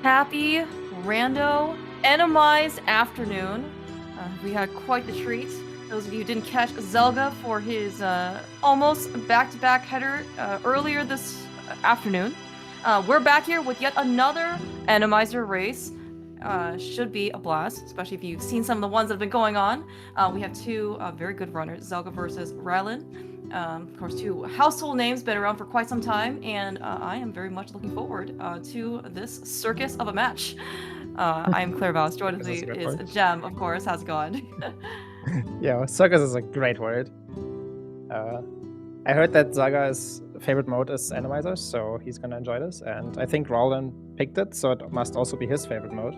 Happy, rando, enemized afternoon. We had quite the treat. Those of you who didn't catch Zelga for his almost back-to-back header earlier this afternoon. We're back here with yet another Enemizer race. Should be a blast, especially if you've seen some of the ones that have been going on. We have two very good runners, Zelga versus Ralen. Of course, two household names, been around for quite some time, and I am very much looking forward to this circus of a match. I am Claire Vals. Joining me is Jem, of course. How's it going? Yeah, circus is a great word. I heard that Zaga's favorite mode is Enemizer, so he's gonna enjoy this, and I think Ralen picked it, so it must also be his favorite mode.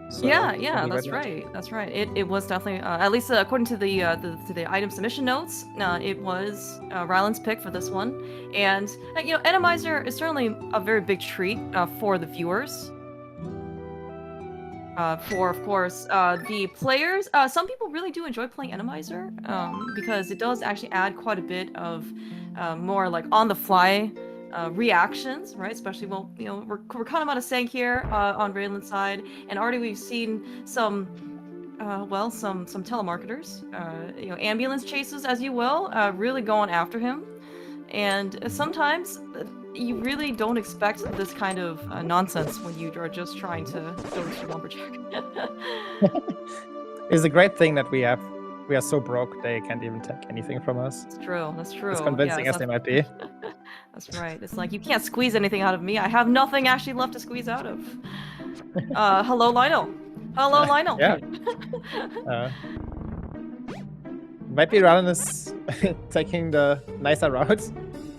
So yeah, that's right. That's right. It was definitely, at least according to the item submission notes, it was Ryland's pick for this one. And you know, Enemizer is certainly a very big treat for the viewers. For of course the players. Some people really do enjoy playing Enemizer because it does actually add quite a bit of more like on the fly reactions, right? Especially, well, you know, we're kind of on a sank here on Ralen's side, and already we've seen some some telemarketers, you know, ambulance chases, as you will, really going after him, and sometimes you really don't expect this kind of nonsense when you are just trying to go to your lumberjack. It's a great thing that we are so broke they can't even take anything from us. That's true. That's true. As convincing as they might be. That's right. It's like, you can't squeeze anything out of me. I have nothing actually left to squeeze out of. Hello, Lionel. Hello, Lionel. Yeah. Might be Ralen is taking the nicer route,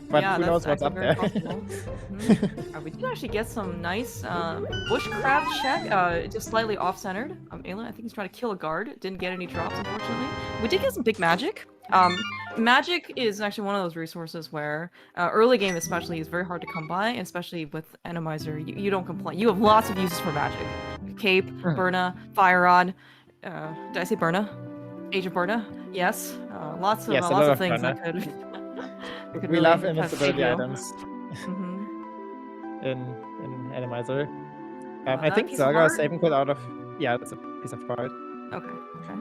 but yeah, who knows what's up there. We did actually get some nice bush crab check, just slightly off-centered. Aelin, I think he's trying to kill a guard. Didn't get any drops, unfortunately. We did get some big magic. Magic is actually one of those resources where early game especially is very hard to come by, and especially with Enemizer, you don't complain. You have lots of uses for magic. Cape, Burna, Fire Rod. Did I say Burna? Age of Burna? Yes. Lots of things that could we really love invincibility items Mm-hmm. in Enemizer. I think Zelga is saving quit out of... Yeah, it's a piece of card. Okay.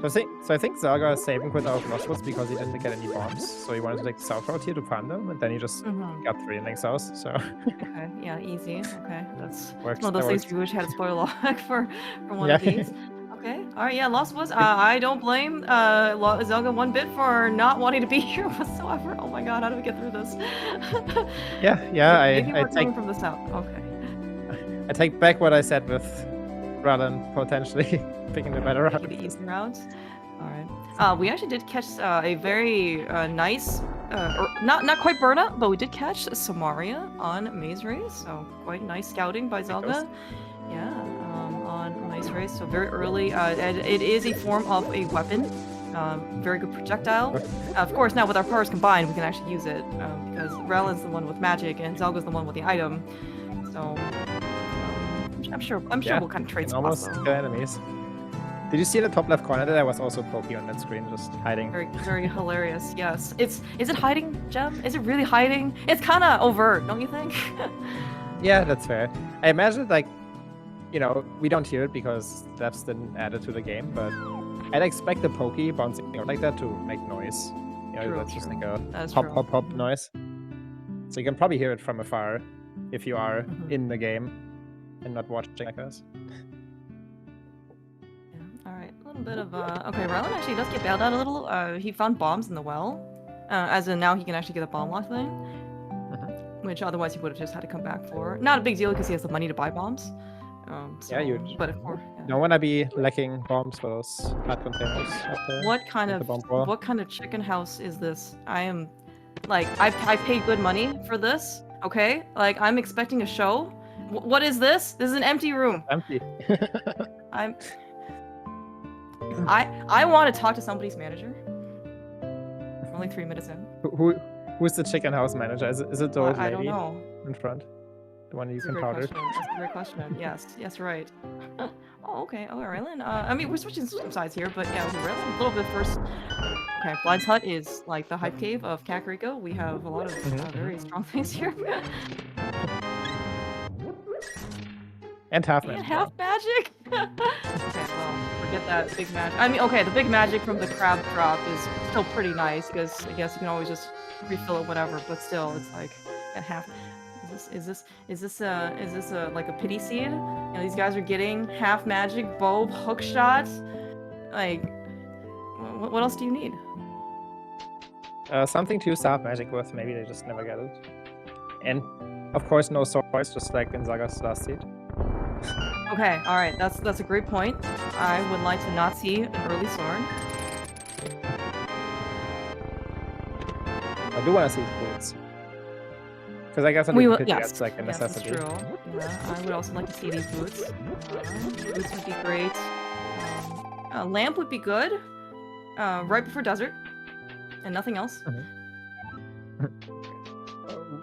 So I think Zelga is saving quit out of Roswoods because he didn't get any bombs. So he wanted to take the south route here to farm them, and then he just got 3 ending south. So okay, yeah, easy. Okay, that's works, one of those things we wish had a spoiler log for one of these. Okay, all right, yeah, Lost Woods. I don't blame Zelga one bit for not wanting to be here whatsoever. Oh my god, how do we get through this? yeah. I take from the south. Okay. I take back what I said with Ralen potentially picking the better route. The easy routes. All right. We actually did catch a very nice, not quite Burna, but we did catch Samaria on Maze Race. So quite nice scouting by Zelga. Yeah, on Maze Race. So very early. And it is a form of a weapon. Very good projectile. Of course, now with our powers combined, we can actually use it because Ralen's the one with magic and Zelga's the one with the item. So I'm sure we'll kind of trade spots. Almost kill enemies. Did you see in the top left corner that there was also Pokey on that screen, just hiding? Very, very hilarious. Yes. Is it hiding, Jem? Is it really hiding? It's kind of overt, don't you think? Yeah, that's fair. I imagine, like, you know, we don't hear it because that's been added to the game, but I'd expect the Pokey bouncing like that to make noise. You know, that's just like a pop noise. So you can probably hear it from afar if you are in the game and not watching like us. Alright, a little bit of okay, Ralen actually does get bailed out a little. He found bombs in the well. As in now he can actually get a bomb lock thing. Which otherwise he would have just had to come back for. Not a big deal because he has the money to buy bombs. Yeah, huge. But of course, don't wanna be lacking bombs for those hot containers. What kind of chicken house is this? I am like I paid good money for this, okay? Like I'm expecting a show. What is this? This is an empty room. Empty. I want to talk to somebody's manager. Only 3 minutes in. Who's the chicken house manager? Is it the old lady? I don't know. In front? The one you can powder? That's a great question. Yes, right. Oh, okay. Oh, Ralen. I mean, we're switching some sides here, but yeah, Ralen a little bit first. Okay, Blind's Hut is like the hype cave of Kakariko. We have a lot of very strong things here. And half And magic. half magic? Okay, well, forget that big magic. I mean, okay, the big magic from the crab drop is still pretty nice, because I guess you can always just refill it, whatever, but still, it's like, yeah, half. Is this like a pity seed? You know, these guys are getting half magic, bulb, hook shot. Like, what else do you need? Something to use half magic with, maybe they just never get it. And of course no swords, just like in Zaga's last seed. Okay, alright, that's a great point. I would like to not see an early sword. I do want to see his boots. Because I guess that's like a necessity. Yes, that's true. Yeah, I would also like to see these boots. Boots would be great. A lamp would be good. Right before desert. And nothing else.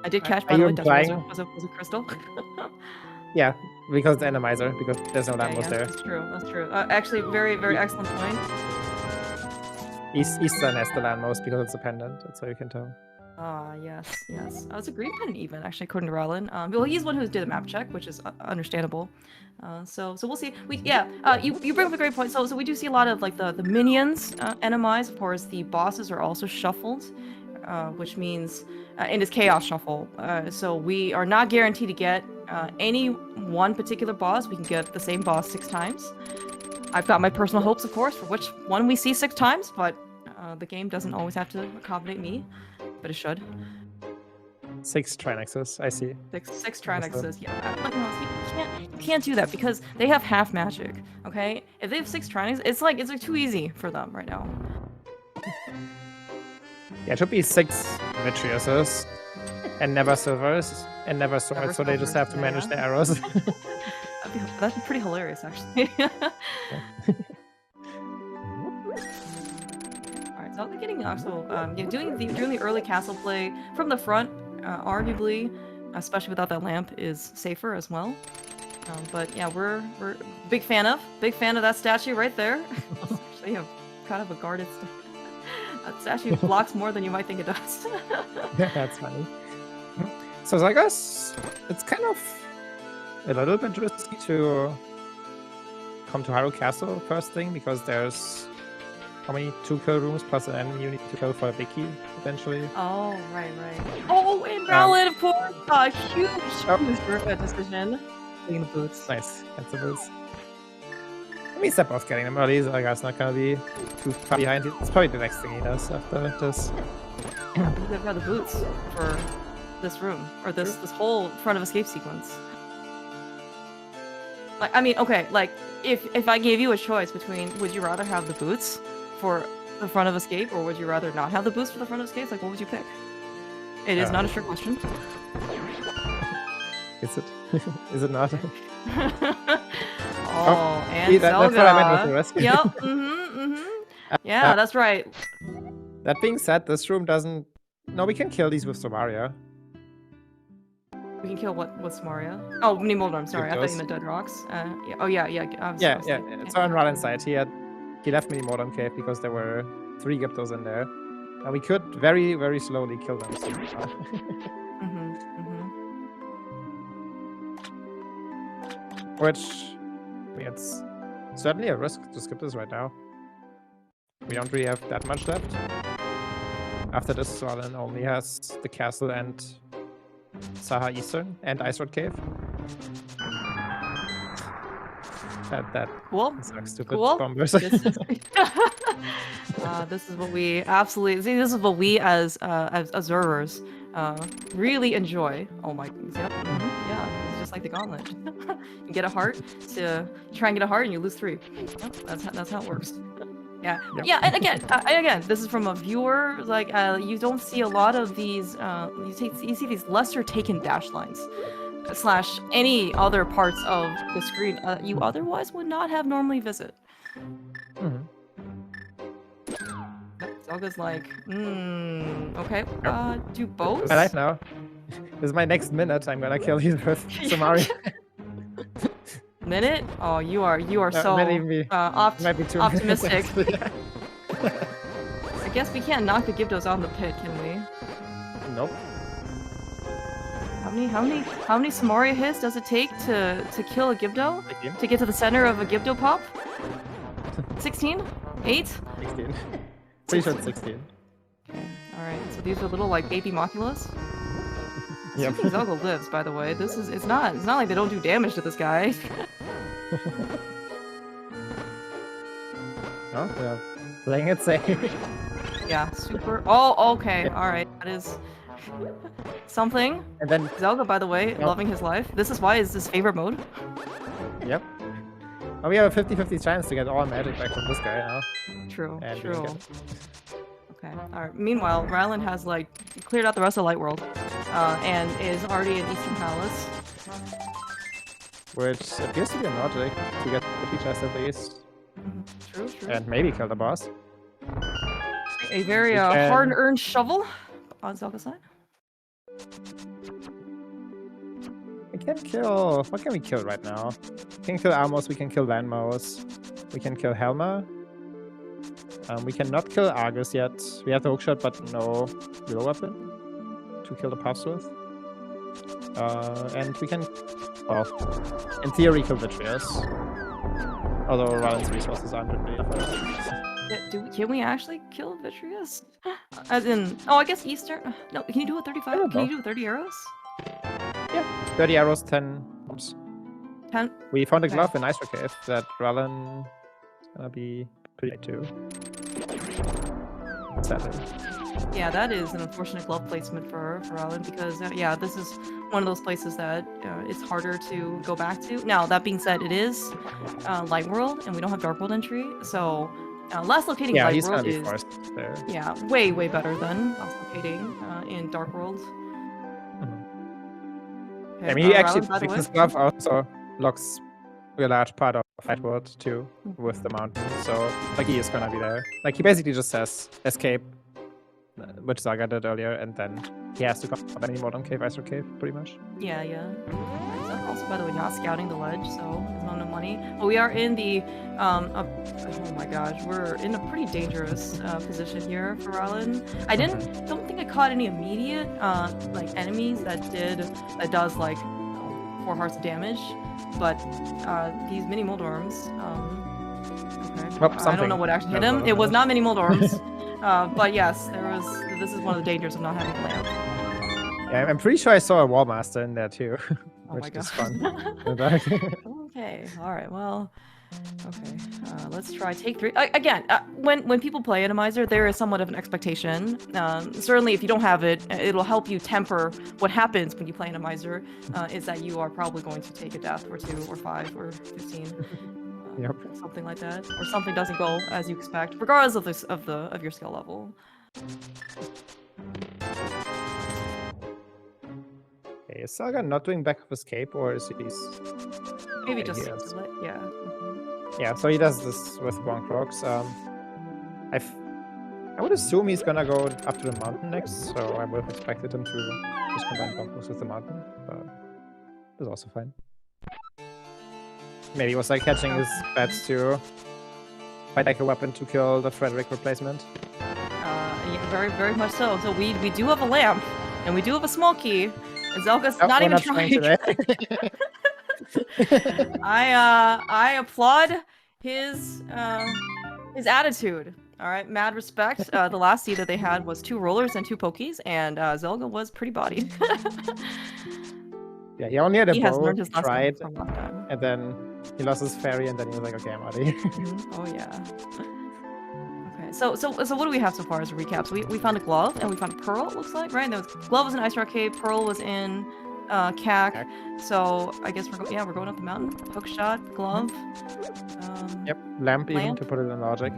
I did catch, by the way, desert was a crystal. Yeah, because the Enemizer, because there's no lamp there. That's true, that's true. Actually, very, very excellent point. Eastern has the landmost because it's a pendant, that's how you can tell. Yes. Oh, it's a green pendant even, actually, according to Ralen. Well, he's the one who did a map check, which is understandable. So we'll see. You bring up a great point. So we do see a lot of like the minions enemize. Of course, the bosses are also shuffled, which means in this chaos shuffle. So we are not guaranteed to get any one particular boss. We can get the same boss 6 times. I've got my personal hopes, of course, for which one we see 6 times, but the game doesn't always have to accommodate me, but it should. 6 Trinexes, I see. 6 Trinexes, yeah. No, you can't do that because they have half magic, okay? If they have 6 Trinexes, it's like too easy for them right now. Yeah, it should be 6 Vitriuses and never silvers and never swords, so they just have to manage the arrows. That'd be pretty hilarious, actually. Alright, so I'll be getting also doing the early castle play from the front, arguably, especially without that lamp, is safer as well. But yeah, we're big fan of that statue right there. Actually, kind of a guarded statue. That statue blocks more than you might think it does. That's funny. So I guess it's kind of a little bit risky to come to Hyrule Castle first thing, because there's how many 2 kill rooms plus an enemy you need to kill for a big key eventually. Oh, right. Oh, and Ralen, of course! Huge decision. Getting the boots. Nice, that's the boots. I mean, step off getting them early, so I guess not gonna be too far behind. It's probably the next thing he does after this. We've got the boots for this room, or this whole front of escape sequence. Like, I mean, okay, like, if I gave you a choice between, would you rather have the boots for the front of escape, or would you rather not have the boots for the front of escape? Like, what would you pick? It is not a trick question. Is it? Is it not? And that's what I meant with the rescue. Yep, yeah, that's right. That being said, this room doesn't... No, we can kill these with Somaria. We can kill what? What's Maria? Oh, Nimolder, I'm sorry. I thought you meant Dead Rocks. Yeah. Oh, yeah. Yeah. It's on Ralen's side. He left me Nimolder Cave because there were 3 Gyptos in there. And we could very, very slowly kill them. Which, I mean, it's certainly a risk to skip this right now. We don't really have that much left. After this, Ralen only has the castle and Saha Eastern and Ice Road Cave. That cool. Sucks, stupid bombers. This is what we absolutely see. This is what we as observers really enjoy. Oh my goodness! Yep. Yeah, it's just like the gauntlet. You get a heart to try and get a heart, and you lose 3. Yep, that's how it works. Yeah. Yep. Yeah, and again, this is from a viewer. Like, you don't see a lot of these. You see these lesser taken dash lines, / any other parts of the screen you otherwise would not have normally visit. Zelga's like, okay, do both? I like now. This is my next minute. I'm gonna kill you with Somaria. Minute? Oh, you are so optimistic. I guess we can't knock the Gyptos on the pit, can we? Nope. How many Somaria hits does it take to kill a Gibdo? 16? To get to the center of a Gibdo pop? 16? 8? 16. Pretty sure it's 16. Okay, alright, so these are little like baby Moculus. Yep. Assuming Zelga lives, by the way. It's not like they don't do damage to this guy. Oh, yeah. Playing it safe. Yeah, super. Oh, okay, alright, that is something. And then, Zelga, by the way, Yep. loving his life. This is why it's his favorite mode. yep. Oh, we have a 50-50 chance to get all magic back from this guy now. True, And we true. get it. Okay, alright. Meanwhile, Ralen has, like, cleared out the rest of Light World, and is already in Eastern Palace. Which appears to be a logic to get the chest at least. True, true. And maybe kill the boss. A very We can- hard-earned shovel on Zelga's side. We can kill... What can we kill right now? We can kill Amos, we can kill Landmouse, we can kill Helma. We cannot kill Argus yet. We have the hookshot, but no willow weapon to kill the paths with. And we can, well, in theory, kill Vitreous. Although Ralen's resources aren't really enough. Yeah, can we actually kill Vitreous? As in, oh, I guess Eastern. No, can you do a 35? don't Can you know. do a 30 arrows? Yeah, 30 arrows, 10 bombs. 10. We found a Okay. glove in Ice Cave that Ralen is gonna be pretty too. Sadly. Yeah, that is an unfortunate glove placement for Ralen because yeah, this is one of those places that it's harder to go back to. Now that being said, it is Light World, and we don't have Dark World entry, so last locating Yeah, Light he's World gonna be is forced there. yeah way better than last locating in Dark World. Okay, I mean, he actually Ralen, by the way. this glove also locks a large part of Light World too with the mountain, so like he is gonna be there. Like he basically just says escape, which Saga did earlier, and then he has to come up any modern cave, Ice Cave, pretty much. Yeah. Zelga also, by the way, not scouting the ledge, so there's no money. But we are in the, oh my gosh, we're in a pretty dangerous position here for Ralen. I don't think I caught any immediate, like, enemies that does, like, 4 hearts of damage. But, these mini Moldorms, okay. Well, I don't something. know what actually hit No, him. no, It was no. not mini Moldorms. But yes, this is one of the dangers of not having a lamp. Yeah, I'm pretty sure I saw a Wall Master in there too, Oh which my god. is fun. Okay, alright, well, okay, let's try take 3. Again, when people play Atomizer, there is somewhat of an expectation. Certainly, if you don't have it, it'll help you temper what happens when you play Atomizer, is that you are probably going to take a death or 2 or 5 or 15. Yep. Something like that, or something doesn't go as you expect, regardless of this of your skill level. Okay, is Saga not doing back of escape, or is he? Maybe Okay, just he is. yeah. Yeah, so he does this with Bonk Rocks. I would assume he's gonna go up to the mountain next, so I would have expected him to just combine Bonk Rocks with the mountain, but that's also fine. Maybe he was like catching his bets to find like a weapon to kill the Frederick replacement. Yeah, very much so. So we do have a lamp, and we do have a small key, and Zelga's Oh, not we're even trying trying. today. I applaud his attitude. All right, mad respect. The last seed that they had was 2 rollers and 2 pokies, and Zelga was pretty bodied. Yeah, he only had a He has bow, learned his lesson tried, from last time. and then he lost his fairy, and then he was like, okay, I'm out of here. Oh yeah. Okay, so what do we have so far as a recap? So we found a glove and we found a pearl. It looks like, right? And glove was in Ice Rock Cave. Pearl was in CAC. So I guess we're going up the mountain. Hook shot, glove. Yep, lamp even Lamp. to put it in logic.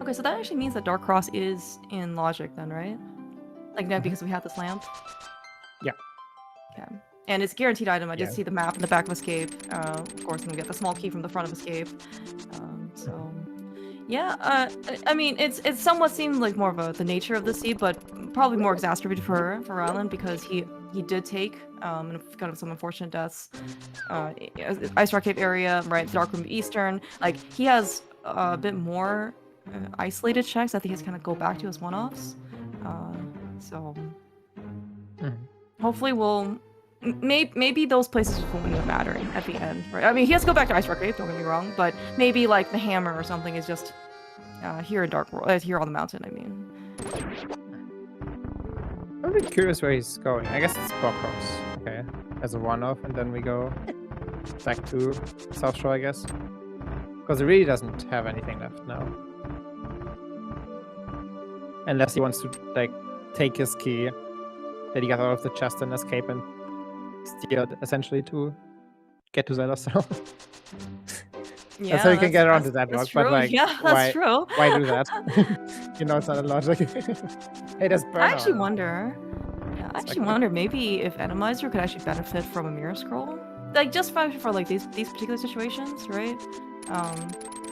Okay, so that actually means that Dark Cross is in logic then, right? Like now because we have this lamp. Yeah. Okay. And it's a guaranteed item. I did Yeah. see the map in the back of Escape. Of course, and we get the small key from the front of Escape. So, yeah. I mean, it's somewhat seemed like more of the nature of the seed, but probably more exacerbated for Ralen because he did take kind of some unfortunate deaths. Ice Rock Cave area, right? Dark Room Eastern. Like he has a bit more isolated checks that he has kind of go back to as one-offs. So hopefully we'll maybe those places won't end up mattering at the end, right? I mean, he has to go back to Ice Rock Cave, don't get me wrong, but maybe like the hammer or something is just here in Dark World, here on the mountain. I mean, I'm really curious where he's going. I guess it's Bockhouse, okay, as a one-off, and then we go back to South Shore, I guess, because he really doesn't have anything left now, unless he wants to like take his key that he got out of the chest and escape and steal it essentially to get to Zelda. So yeah, that's how you can get around to that that's rock. true. But like, yeah, that's true. Why do that? You know, it's not a logic. Hey, there's burn. I actually wonder. Yeah, I actually wonder maybe if Enemizer could actually benefit from a mirror scroll, like just for like these particular situations, right?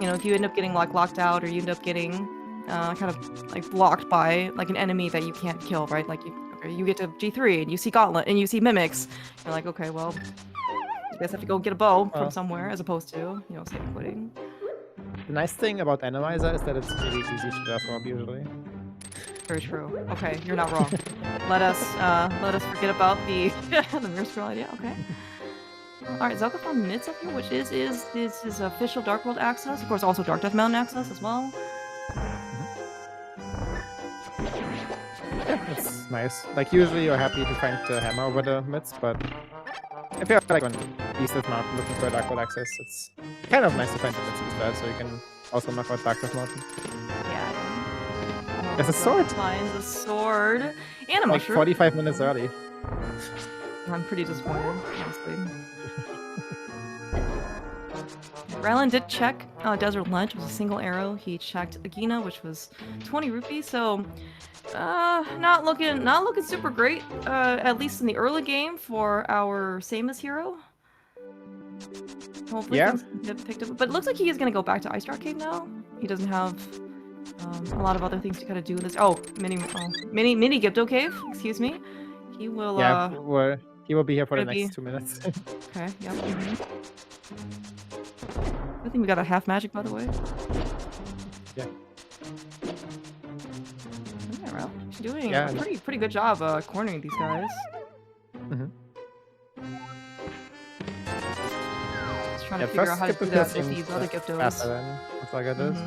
You know, if you end up getting like locked out, or you end up getting kind of like blocked by like an enemy that you can't kill, right? Like you get to G3 and you see Gauntlet and you see Mimics, you're like, okay, well, I guess I have to go get a bow from somewhere, as opposed to, you know, saving quitting. The nice thing about Enemizer is that it's really easy to death rob usually. Very true. Okay, you're not wrong. let us forget about the the mirror scroll idea. Okay. All right, Zelda found Mids up here, which is his official Dark World access. Of course, also Dark Death Mountain access as well. Yeah, it's nice. Like usually you're happy to find the hammer over the mids, but I feel like on East Death Mountain looking for a Dark World access, it's kind of nice to find the mids instead, so you can also knock out Dark Death Mountain. Yeah. There's a sword! Finds a sword and a like mushroom. 45 minutes early. I'm pretty disappointed, honestly. Ralen did check Desert Ledge, which was a single arrow. He checked Agina, which was 20 rupees, so not looking super great, at least in the early game for our Samus hero. Hopefully things get picked up. But it looks like he is going to go back to Ice Rock Cave now. He doesn't have a lot of other things to kind of do in this. Mini Gibdo Cave, excuse me. He will yeah, he will be here for the next 2 minutes. Okay, yep. I think we got a half magic, by the way. Yeah. Yeah, Ralph, you're doing a pretty good job cornering these guys. Just trying to figure out how to do that with these other Gibdos. Faster than Zelga does.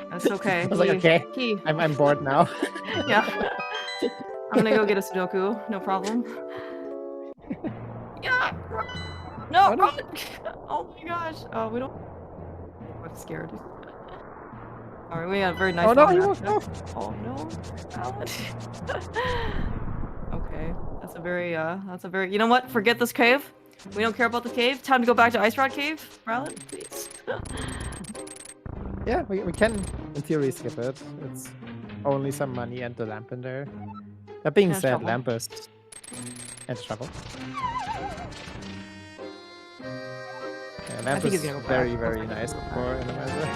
That's okay. I was like, okay, I'm bored now. Yeah. I'm gonna go get a Sudoku, no problem. Yeah! No! Oh, no. Oh my gosh! Oh, we don't... I'm scared. Alright, we had a very nice... Oh no, he won't go! Oh no. Okay. That's a very... You know what? Forget this cave. We don't care about the cave. Time to go back to Ice Rod Cave. Ralen, please. Yeah, we can, in theory, skip it. It's only some money and the lamp in there. That being said, lamp is... and trouble. Yeah, lamp is very, very nice for Enemizer.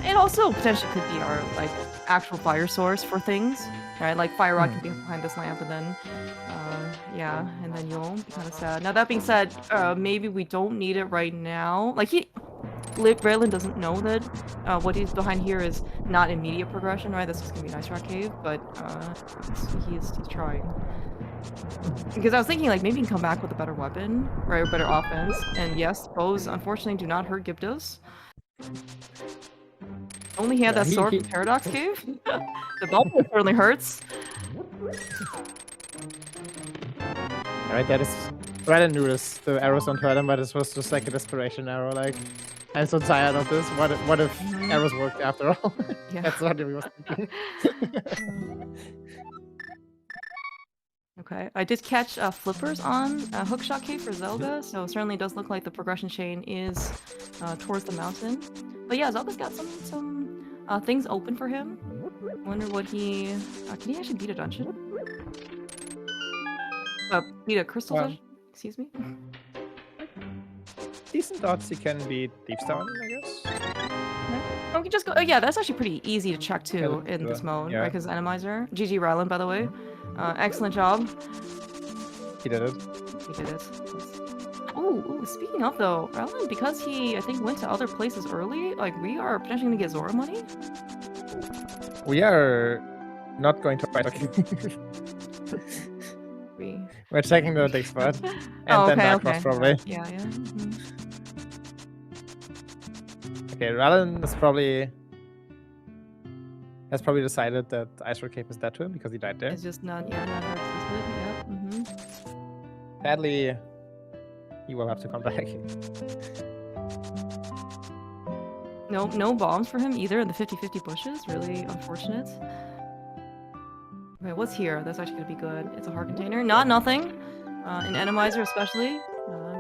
It also potentially could be our like actual fire source for things, right? Like Fire Rod could be behind this lamp, and then yeah, and then you'll be kind of sad. Now that being said, maybe we don't need it right now. Like Ralen doesn't know that what he's behind here is not immediate progression, right? This is gonna be an Ice Rock Cave, but he's trying. Because I was thinking like maybe he can come back with a better weapon, right, or better offense. And yes, bows unfortunately do not hurt Gibdos. Only he had that sword from Paradox Cave. The bow certainly hurts. Alright, that is... Ralen knew this. The arrows don't hurt him, but this was just like a desperation arrow, like... I'm so tired of this. What if arrows worked after all? Yeah. That's what we was thinking. Okay, I did catch flippers on Hookshot Cave for Zelga, so it certainly does look like the progression chain is towards the mountain. But yeah, Zelga's got some things open for him. Wonder what he... can he actually beat a dungeon? Beat a crystal dungeon? Excuse me? Decent odds he can beat Deep Stone, I guess. Oh, we can just go... yeah, that's actually pretty easy to check too in this mode, right? Because Enemizer. GG Ralen, by the way. Excellent job. He did it. He did it. Ooh, Ooh, speaking of though, Ralen, because he I think went to other places early, like we are potentially gonna get Zora money. We are not going to fight. Okay. We're checking the dig spot. And Oh, then okay, Dark Cross okay. probably. Yeah. Mhm. Okay, Ralen is probably has probably decided that Ice Road Cape is dead to him because he died there. It's just not hard existed. Yep. Sadly, he will have to come back. No bombs for him either in the 50-50 bushes. Really unfortunate. Okay, what's here? That's actually gonna be good. It's a hard container. Not nothing. An Enemizer especially.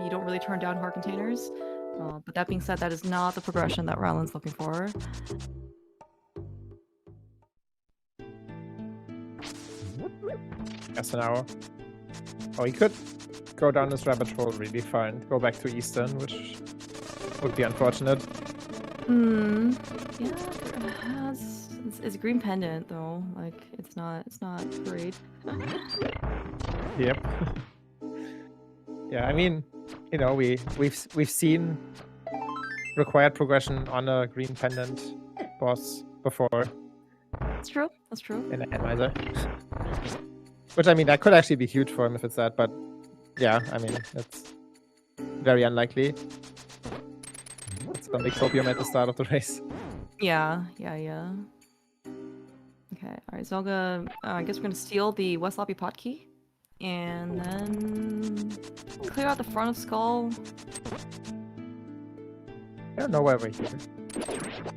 You don't really turn down hard containers. But that being said, that is not the progression that Ralen's looking for. Yes, an hour. Oh, he could go down this rabbit hole really far and go back to Eastern, which would be unfortunate. Yeah, it's green pendant though. Like it's not great. Yep. Yeah, I mean, you know, we've seen required progression on a green pendant boss before. That's true. That's true. In Enemizer. Which I mean, that could actually be huge for him if it's that, but yeah, I mean, it's very unlikely. It's gonna make Copium at the start of the race. Yeah. Okay, alright, Zelga, I guess we're gonna steal the West Lobby pot key. And then clear out the front of Skull. I don't know why we're here.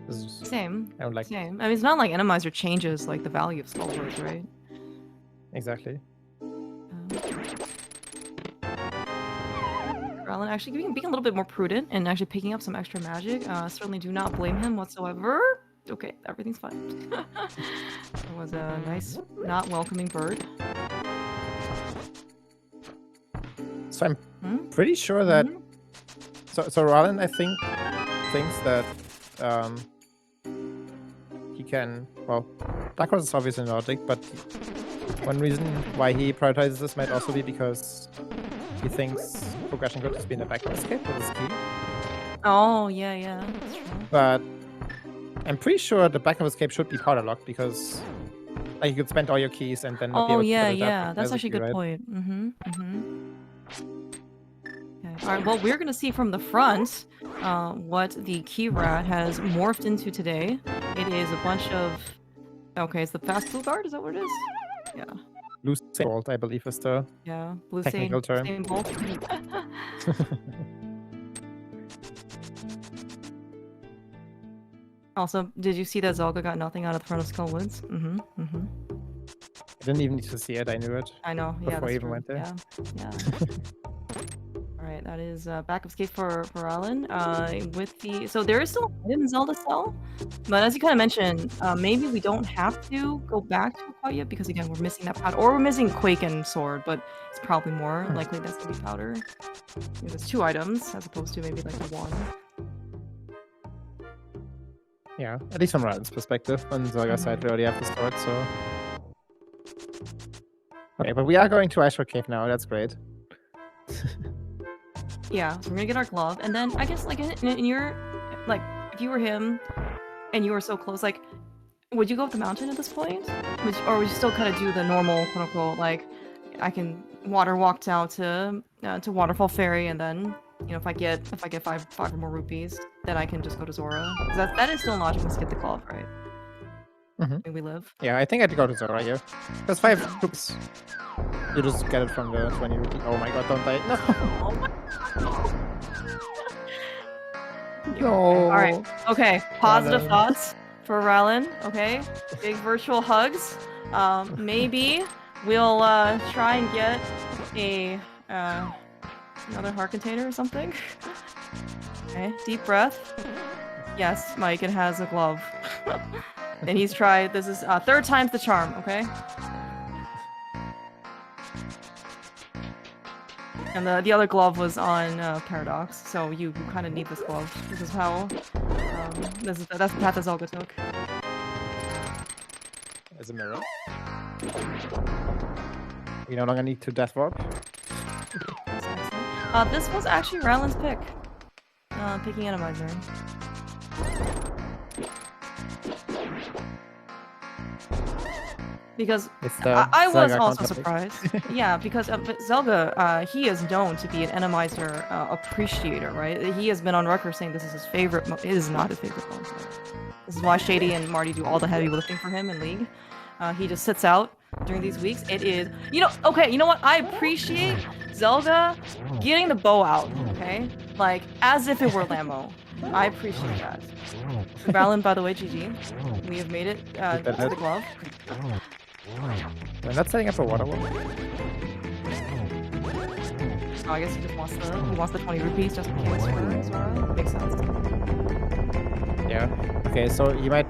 Same. I don't like Same. I mean, it's not like Enemizer changes like the value of Skull words, right? Exactly. Ralen actually being a little bit more prudent and actually picking up some extra magic. Certainly do not blame him whatsoever. Okay, everything's fine. It was a nice, not welcoming bird. So I'm pretty sure that so Ralen, I think, thinks that he can, well, Dark Horse is obviously Nordic, but one reason why he prioritizes this might also be because he thinks progression could just be in the back of escape with his key. Oh, yeah, that's true. But I'm pretty sure the back of escape should be powder locked because like you could spend all your keys and then not be able to put it up that's as actually a good right? point. Okay. Alright, well, we're gonna see from the front what the key rat has morphed into today. It is a bunch of... Okay, it's the fast blue guard? Is that what it is? Yeah. Blue Saint Bolt, I believe, is the Blue technical term. Saint Bolt. Also, did you see that Zelga got nothing out of the front of Skull Woods? I didn't even need to see it, I knew it. I know, yeah, Before I that's even true. went there. Yeah. Alright, that is back of skate for Ralen. With the... So there is still a hidden Zelda cell, but as you kind of mentioned, maybe we don't have to go back to it quite yet because again, we're missing that powder. Or we're missing Quake and Sword, but it's probably more likely that's gonna be powder. There's 2 items as opposed to maybe like 1. Yeah, at least from Ralen's perspective. On Zelga's side, we already have the sword, so... Okay, but we are going to Ice Road Cave now, that's great. Yeah, so we're gonna get our glove, and then I guess like in your... Like, if you were him, and you were so close, like, would you go up the mountain at this point? Or would you still kind of do the normal, quote-unquote, like, I can water walk down to Waterfall Ferry, and then... You know, if I get 5 or more rupees, then I can just go to Zora. That is still logical to get the glove, right? Where we live. Yeah, I think I'd go to Zora here. Because 5 rupees. You just get it from the 20 rupees. Oh my god, don't die. No! No! Alright, okay. Positive thoughts for Ralen, okay? Big virtual hugs. Maybe we'll try and get a... another heart container or something. Okay, deep breath. Yes, Mike, it has a glove. And he's tried, this is 3rd time's the charm, okay? And the other glove was on Paradox, so you kind of need this glove. This is how, that's the path that Zelga took. As a mirror. We no longer need to death warp. This was actually Ralen's pick. Picking Enemizer. Because I was also surprised. Yeah, because Zelga, he is known to be an Enemizer appreciator, right? He has been on record saying this is his favorite. It is not his favorite mode. This is why Shady and Marty do all the heavy lifting for him in League. He just sits out during these weeks. It is, okay, you know what? I appreciate Zelga getting the bow out, okay? Like, as if it were Lamo. I appreciate that. Ralen, by the way, GG. We have made it to the glove. We're not setting up a water wall. Oh, I guess he just wants the 20 rupees just in case for Zora. Makes sense. Yeah. Okay, so you might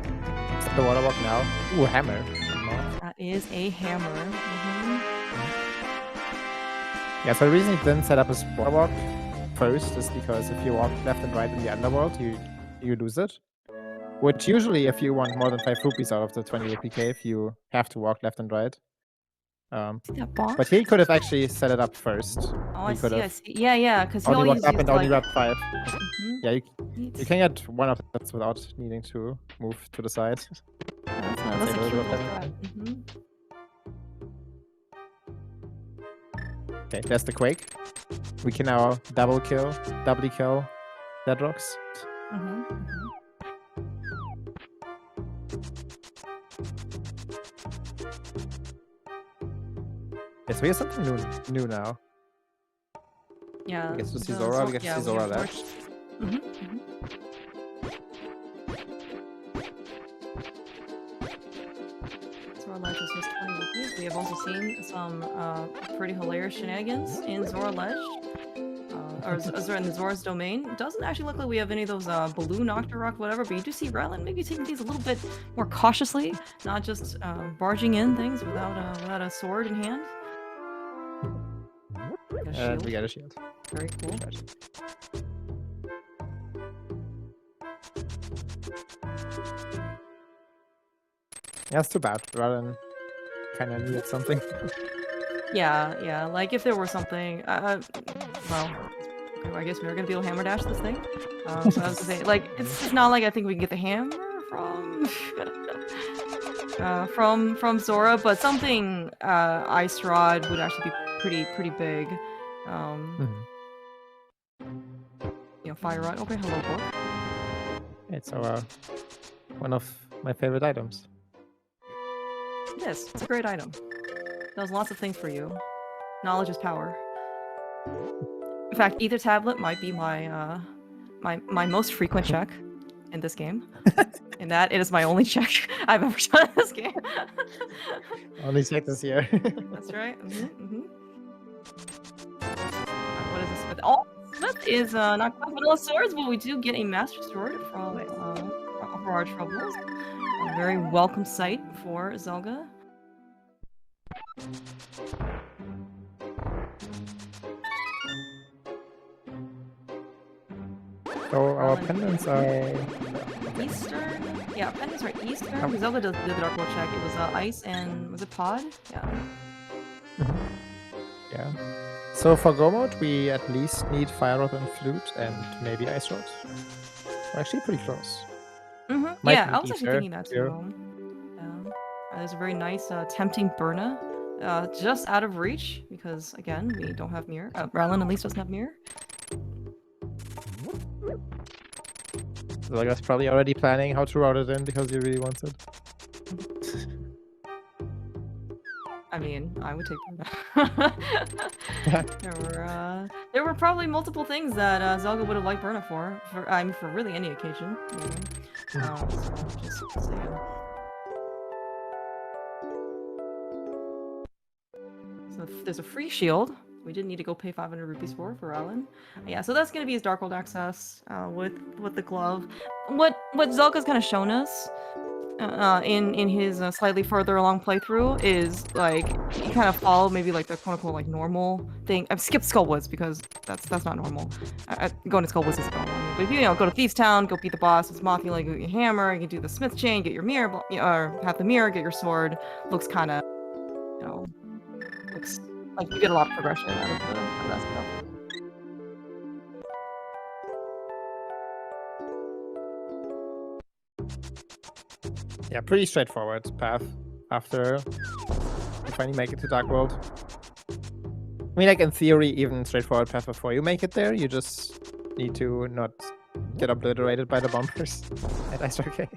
set the water walk now. Ooh, hammer. That is a hammer. Yeah, so the reason you didn't set up a water walk first is because if you walk left and right in the underworld, you lose it. Which usually, if you want more than 5 rupees out of the 20 rupee cave, you have to walk left and right. But he could have actually set it up first. Oh, I see. Yeah, because he only always walked up and only grabbed 5. Yeah, you can get one of that without needing to move to the side. That's a cute little threat. Okay, there's the Quake. We can now doubly kill Deadrocks. Yeah, so we have something new now. Yeah. We get to see Zora, we get to see Zora left. Zora Ledge is just 20 rupees. We have also seen some pretty hilarious shenanigans in Zora Ledge. Or in the Zora's domain. It doesn't actually look like we have any of those balloon Octorok, whatever, but you do see Ralen maybe taking these a little bit more cautiously, not just barging in things without a sword in hand. We got a shield. Very cool. Yeah, it's too bad. Ralen kind of needed something. Yeah, like if there were something, well, I guess we were gonna be able to hammer dash this thing. So I was gonna say, like, it's not like I think we can get the hammer from Zora, but something Ice Rod would actually be pretty big. Fire Rod. Okay, hello book. It's one of my favorite items. Yes, it's a great item. It does lots of things for you. Knowledge is power. In fact, Ether Tablet might be my my most frequent check in this game. In that, it is my only check I've ever done in this game. Only check this year. That's right. What is this? Oh, Smith is not quite vanilla swords, but we do get a Master Sword from for our troubles. A very welcome sight for Zelga. So our pendants are Eastern? Yeah, pendants are Eastern. Zelda did the Dark World check. It was Ice and was it Pod? Yeah. Yeah. So for Go mode, we at least need Fire Rod and Flute and maybe Ice Rod. We're actually pretty close. Yeah, I was actually thinking that too. There's a very nice, tempting Burna. Just out of reach, because again, we don't have mirror. Ralen at least doesn't have mirror. So I guess probably already planning how to route it in because he really wants it. I mean, I would take Burna. There were probably multiple things that Zelga would have liked Burna for really any occasion. So there's a free shield. We didn't need to go pay 500 rupees for Ralen. Yeah, so that's gonna be his Darkhold access with the glove. What Zelga's kind of shown us in his slightly further along playthrough is like you kind of follow maybe like the quote unquote like normal thing. I've skipped Skullwoods because that's not normal. Going to Skullwoods isn't normal. But if you go to Thieves Town, go beat the boss, it's Mothula, get your hammer, you can do the Smith chain, get your mirror, or have the mirror, get your sword. Looks kind of, looks like you get a lot of progression out of that stuff. Yeah, pretty straightforward path after you finally make it to Dark World. I mean, like in theory, even straightforward path before you make it there. You just need to not get obliterated by the bombers at Ice Arcade.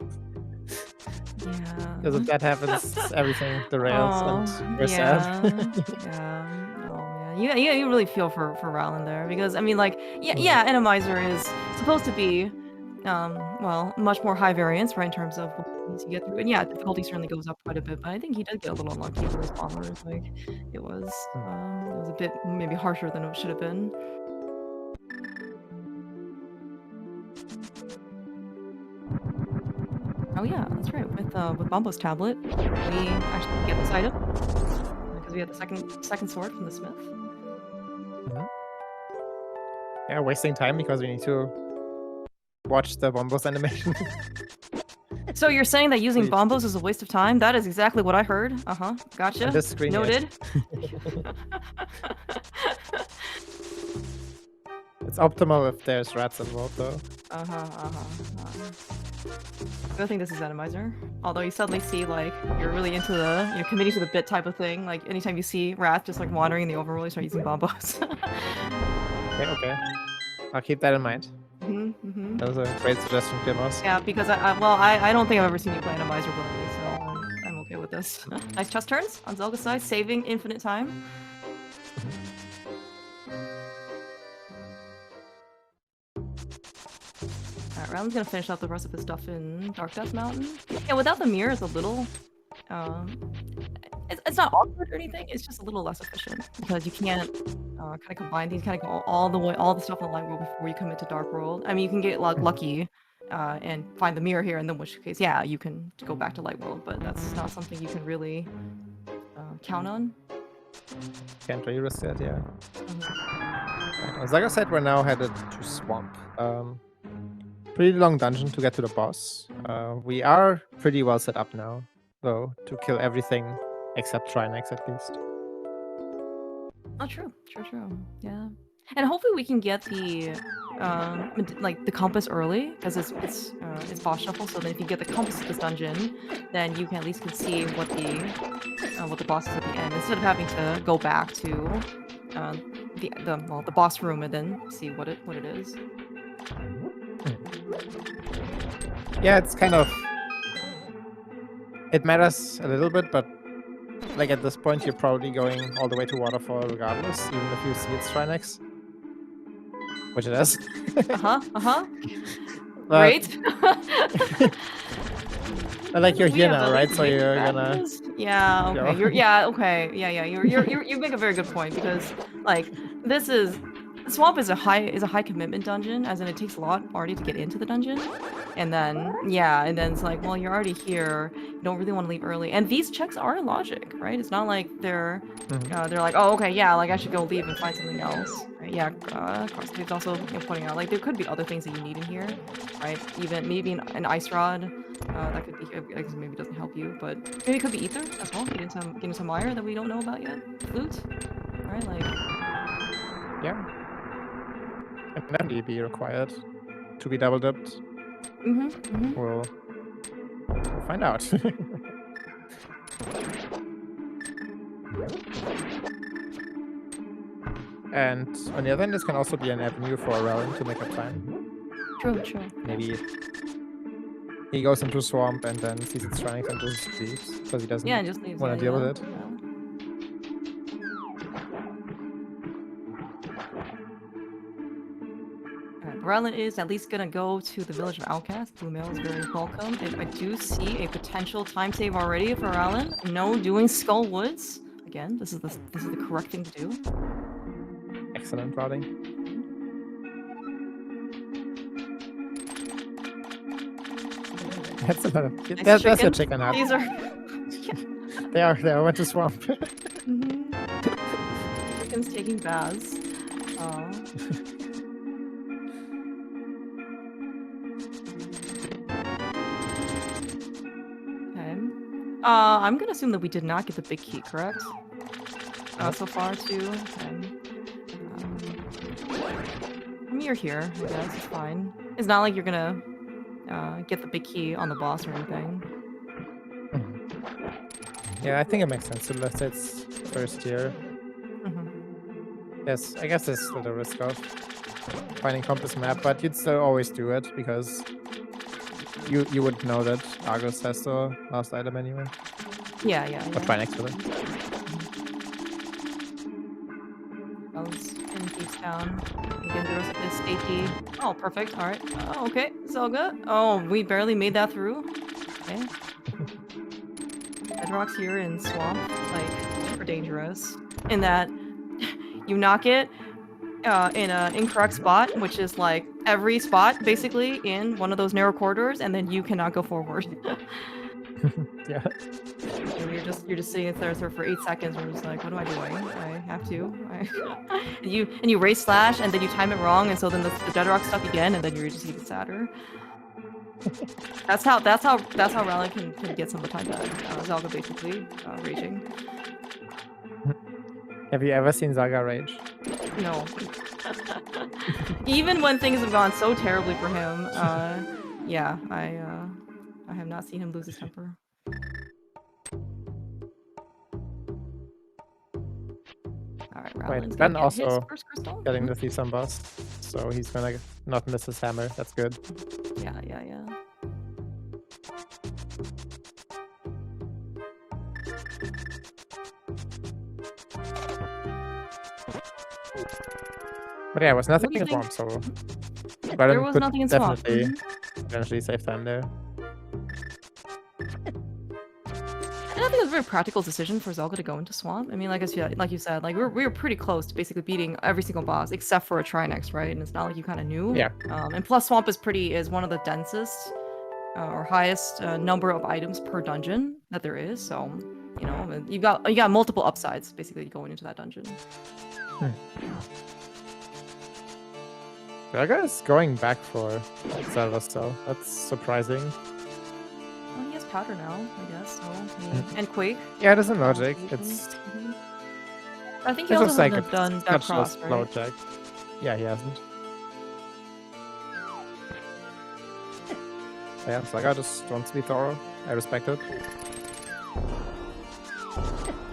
Yeah. Because if that happens, everything derails and we're yeah. sad. yeah. Oh man. You really feel for Ralen there because I mean like Mm. yeah, Enemizer is supposed to be well, much more high variance, right, in terms of what you get through. And yeah, difficulty certainly goes up quite a bit, but I think he did get a little unlucky with his bombers. Like it was a bit maybe harsher than it should have been. Oh yeah, that's right. With Bombo's tablet, we actually get this item because we had the second sword from the smith. Yeah, wasting time because we need to watch the Bombos animation. So you're saying that using bombos is a waste of time? That is exactly what I heard. Gotcha. On this screen, noted. It's optimal if there's rats involved, though. I think this is Enemizer. Although you suddenly see like you're really into you're committing to the bit type of thing. Like anytime you see rats just like wandering in the overworld, you start using bombos. Okay. I'll keep that in mind. That was a great suggestion, Timos. Yeah, because I don't think I've ever seen you play Enemizer willingly, so I'm okay with this. Nice chest turns on Zelga's side, saving infinite time. Alright, Ralen's gonna finish up the rest of his stuff in Dark Death Mountain. Yeah, without the mirror, it's a little it's not awkward or anything, it's just a little less efficient because you can't kind of combine these, kind of go all the stuff in the light world before you commit to Dark World. I mean, you can get lucky and find the mirror here, and in which case, yeah, you can go back to light world, but that's not something you can really count on. Can't really risk that, yeah. As like I said, we're now headed to Swamp. Pretty long dungeon to get to the boss. We are pretty well set up now, though, to kill everything except Trinex at least. Oh, true. Yeah, and hopefully we can get the like the compass early because it's boss shuffle. So then if you get the compass to this dungeon, then you can at least see what the boss is at the end instead of having to go back to the boss room and then see what it is. Yeah, it's kind of... It matters a little bit, but like at this point you're probably going all the way to Waterfall regardless, even if you see it's Trinex. Which it is. Great. Like you're here now, right? So you're gonna... Yeah, okay. You make a very good point because like Swamp is a high commitment dungeon, as in it takes a lot already to get into the dungeon. And then it's like, well, you're already here. You don't really want to leave early. And these checks are logic, right? It's not like they're like, oh, okay, yeah, like I should go leave and find something else. Right? Yeah, Crosscade's also pointing out like there could be other things that you need in here, right? Even maybe an ice rod that could be, I guess maybe doesn't help you, but maybe it could be ether as well. Getting some wire that we don't know about yet. Flute, right? Like, yeah. And then be required to be double dipped. We'll find out. And on the other hand, this can also be an avenue for Ralen to make a plan. True. Maybe he goes into Swamp and then sees it's Trinex and just leaves because he doesn't want to deal with it. Yeah. Ralen is at least gonna go to the village of Outcast. Blue Mail is very welcome. And I do see a potential time save already for Ralen. No doing Skull Woods. Again, this is the correct thing to do. Excellent routing. That's a lot of... Nice that's your chicken hut. These are... They are. Went to Swamp. Chickens taking baths. I'm gonna assume that we did not get the big key, correct? So far, too. I mean, you're here, I guess. It's fine. It's not like you're gonna get the big key on the boss or anything. Yeah, I think it makes sense to let its first year. Yes, I guess there's still the risk of finding compass map, but you'd still always do it because you would know that Argus has the last item anyway. Yeah. Or try next to it. I was in Pete's town. Again, the rest of his safety. Oh, perfect. All right. Oh, okay. Zelga. Oh, we barely made that through. Okay. Bedrock's here in Swamp, like, super dangerous. In that you knock it in an incorrect spot, which is like every spot basically in one of those narrow corridors, and then you cannot go forward. Yeah. And you're just sitting there for 8 seconds, and you're just like, what am I doing? I have to. and you race slash, and then you time it wrong, and so then the Bedrock's stuck again, and then you're just even sadder. That's how Ralen can get some of the time back. Zelga basically raging. Have you ever seen Zaga rage? No. Even when things have gone so terribly for him, yeah, I have not seen him lose his temper. Alright, Ralen's Ben gonna get his also first crystal. getting to see some boss, so he's gonna not miss his hammer. That's good. Yeah. But yeah, it was nothing What do you in think? Swamp, so There was nothing in Swamp. definitely eventually save time there. I don't think it was a very practical decision for Zelga to go into Swamp. I mean, like you said, like we were pretty close to basically beating every single boss except for a Trinex, right? And it's not like you kind of knew. Yeah. And plus, Swamp is one of the densest or highest number of items per dungeon that there is. So, you know, you got multiple upsides basically going into that dungeon. Zaga is going back for Zelda still. That's surprising. Well, he has powder now, I guess. So and Quake. Yeah, it isn't logic. It's I think he it also looks like hasn't done it's that not cross, just right? low check. Yeah, he hasn't. Yeah, Zaga just wants to be thorough. I respect it.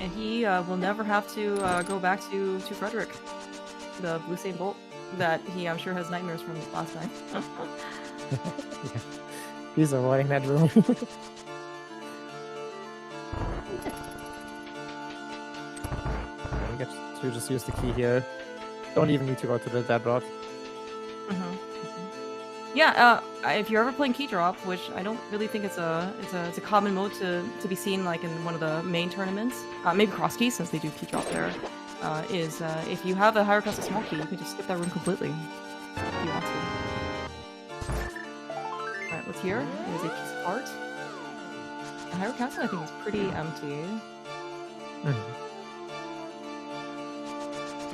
And he will never have to go back to Frederick, the Blue Stain Bolt that he, I'm sure, has nightmares from last time. Yeah. He's avoiding that room. You get to just use the key here. Don't even need to go to the dead rock. Yeah, if you're ever playing key drop, which I don't really think it's a common mode to be seen like in one of the main tournaments, maybe cross key since they do key drop there, is if you have a higher class of small key, you can just skip that room completely if you want to. Alright, what's here? It is a piece of art. The higher castle I think is pretty empty.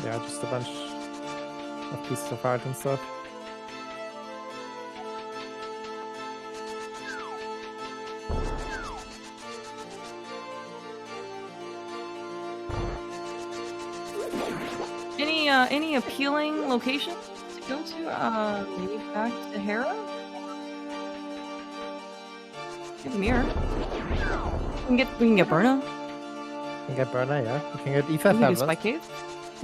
Yeah, just a bunch of pieces of art and stuff. Any appealing location to go to? Maybe back to Hera? Get the mirror. We can get Berna. We can get Berna, yeah. We can get Aether We can do Fabulous. Spike Cave.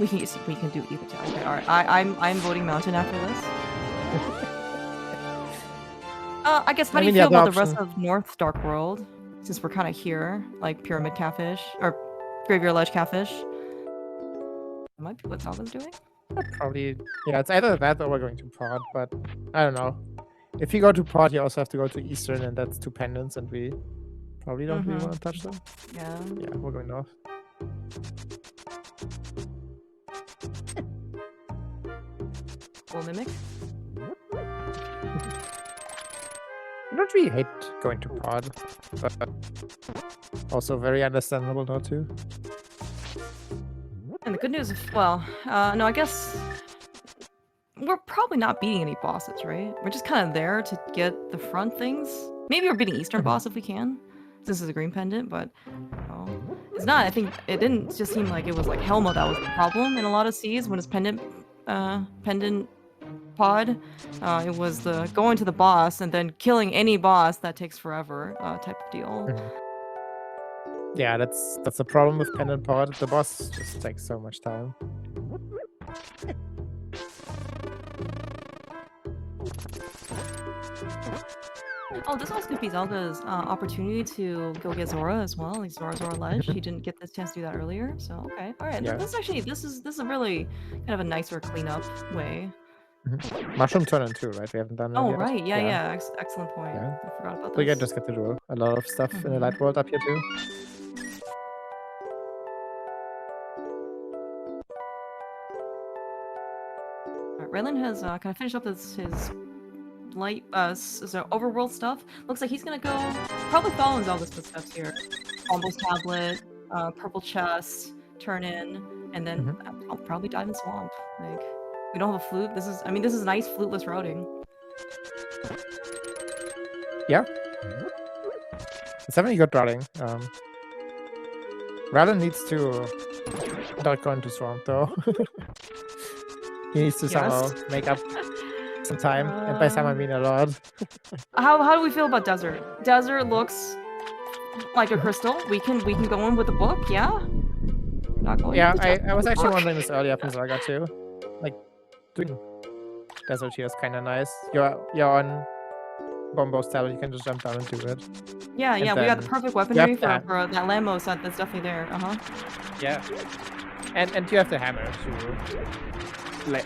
We can do Aether Tower. Okay, alright. I'm voting Mountain after this. I guess how do you feel about the rest of North Dark World? Since we're kind of here, like Pyramid Catfish or Graveyard Ledge Catfish. That might be what Zelga's doing. Probably, yeah. It's either that or we're going to Pod, but I don't know. If you go to Pod, you also have to go to Eastern, and that's 2 pendants, and we probably don't really want to touch them. Yeah. Yeah, we're going north. We'll mimic. I don't really hate going to Pod, but also very understandable not to. And the good news, well, no, I guess we're probably not beating any bosses, right? We're just kind of there to get the front things. Maybe we're beating Eastern boss if we can, since it's a green pendant, but it's not. I think it didn't just seem like it was like Helma that was the problem in a lot of Cs when it's pendant pod. It was the going to the boss and then killing any boss that takes forever type of deal. Yeah, that's the problem with pen and pod. The boss just takes so much time. Oh, this also could be Zelga's opportunity to go get Zora as well, like Zora Ledge. He didn't get this chance to do that earlier, so okay, all right. Yeah. This is actually this is a really kind of a nicer cleanup way. Mushroom Tournament too, right? We haven't done that Oh yet. right, yeah. Excellent point. Yeah. I forgot about So you this. just get to do a lot of stuff in the light world up here too. Ralen has kind of finished up his light so overworld stuff. Looks like he's gonna go probably following Zelda's footsteps here. Almost tablet, purple chest, turn in, and then I'll probably dive in swamp. Like we don't have a flute. This is nice fluteless routing. Yeah. It's definitely good routing. Ralen needs to not go into swamp though. He needs to somehow make up some time, and by some I mean a lot. How do we feel about desert? Desert looks like a crystal. We can go in with the book, yeah? Not going Yeah, with I was actually book. wondering this earlier from Zelga too. Like doing desert here is kinda nice. You're on Bombo's tablet, you can just jump down and do it. Yeah, And we got the perfect weaponry for that Lambo set that's definitely there. Yeah. And you have the hammer to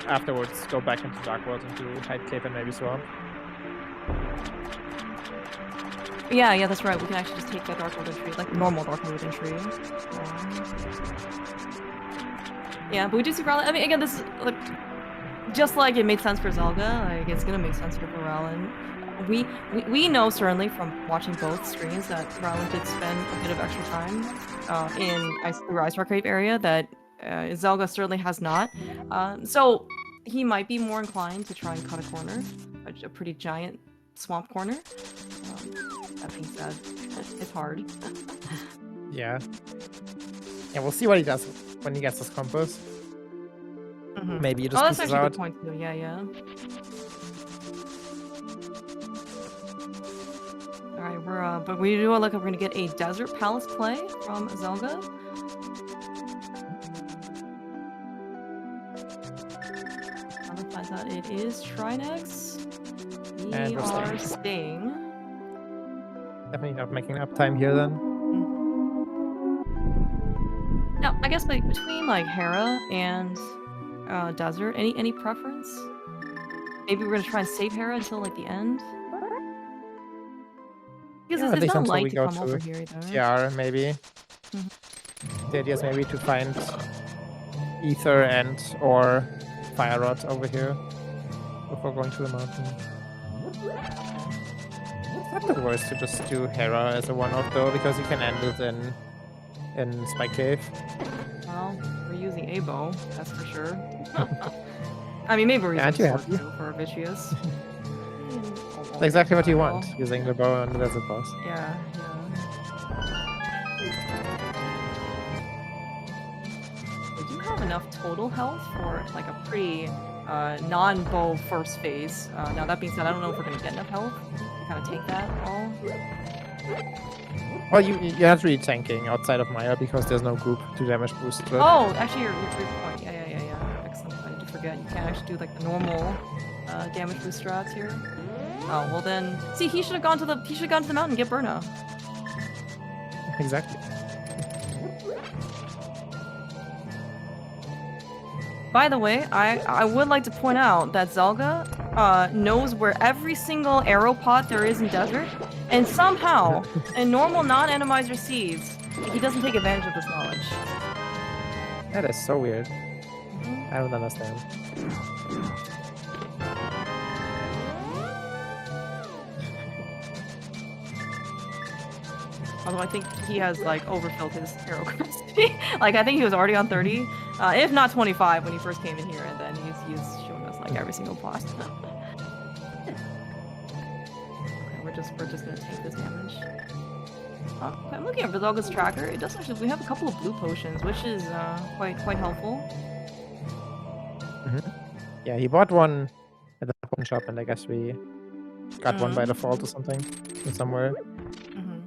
afterwards go back into Dark World into Hide Cave and maybe Swamp. Yeah, that's right. We can actually just take that Dark World entry, like normal Dark World entry. Yeah, but we do see Ralen. I mean, again, this is like just like it made sense for Zelga. Like it's gonna make sense here for Ralen. We know certainly from watching both streams that Ralen did spend a bit of extra time in the Ice Rock Cave area that Zelga certainly has not. So he might be more inclined to try and cut a corner, a pretty giant swamp corner. That being said, it's hard. Yeah, we'll see what he does when he gets his compass. Maybe he just that's pieces actually out. a good point too. Yeah. All right, but we do look like we're gonna get a Desert Palace play from Zelga. Finds out it is Trinex. We are staying. Definitely not making up time here then. Now, I guess between like Hera and Desert, any preference? Maybe we're gonna try and save Hera until like the end. Because it's not light to come over here either. Yeah, maybe. The idea is maybe to find Ether and or Fire Rod over here before going to the mountain. It's not the worst to just do Hera as a one-off though, because you can end it in Spike Cave. Well, we're using a bow, that's for sure. I mean, maybe we're using sword too for Vicious. That's exactly what you want, using the bow on the desert boss. Yeah. We do have enough total health for like a pretty non-bow first phase. Now that being said, I don't know if we're gonna get enough health to kind of take that all. Well, you're not really tanking outside of Maya because there's no group to damage boost. Oh, actually, you're good point. Yeah. Excellent. I did forget. You can't actually do like the normal damage boost strats here. Oh well, then. See, he should have gone to the mountain and get Burna. Exactly. By the way, I would like to point out that Zelga knows where every single arrow pot there is in desert, and somehow, in normal non-enemizer seeds, he doesn't take advantage of this knowledge. That is so weird. I don't understand. Although I think he has like overfilled his arrow capacity. Like I think he was already on 30, if not 25 when he first came in here, and then he's shown us like every single plot. Okay, we're just gonna take this damage. I'm looking at Zelga's tracker. It does actually. We have a couple of blue potions, which is quite helpful. Yeah, he bought one at the potion shop, and I guess we got one by default or something from somewhere.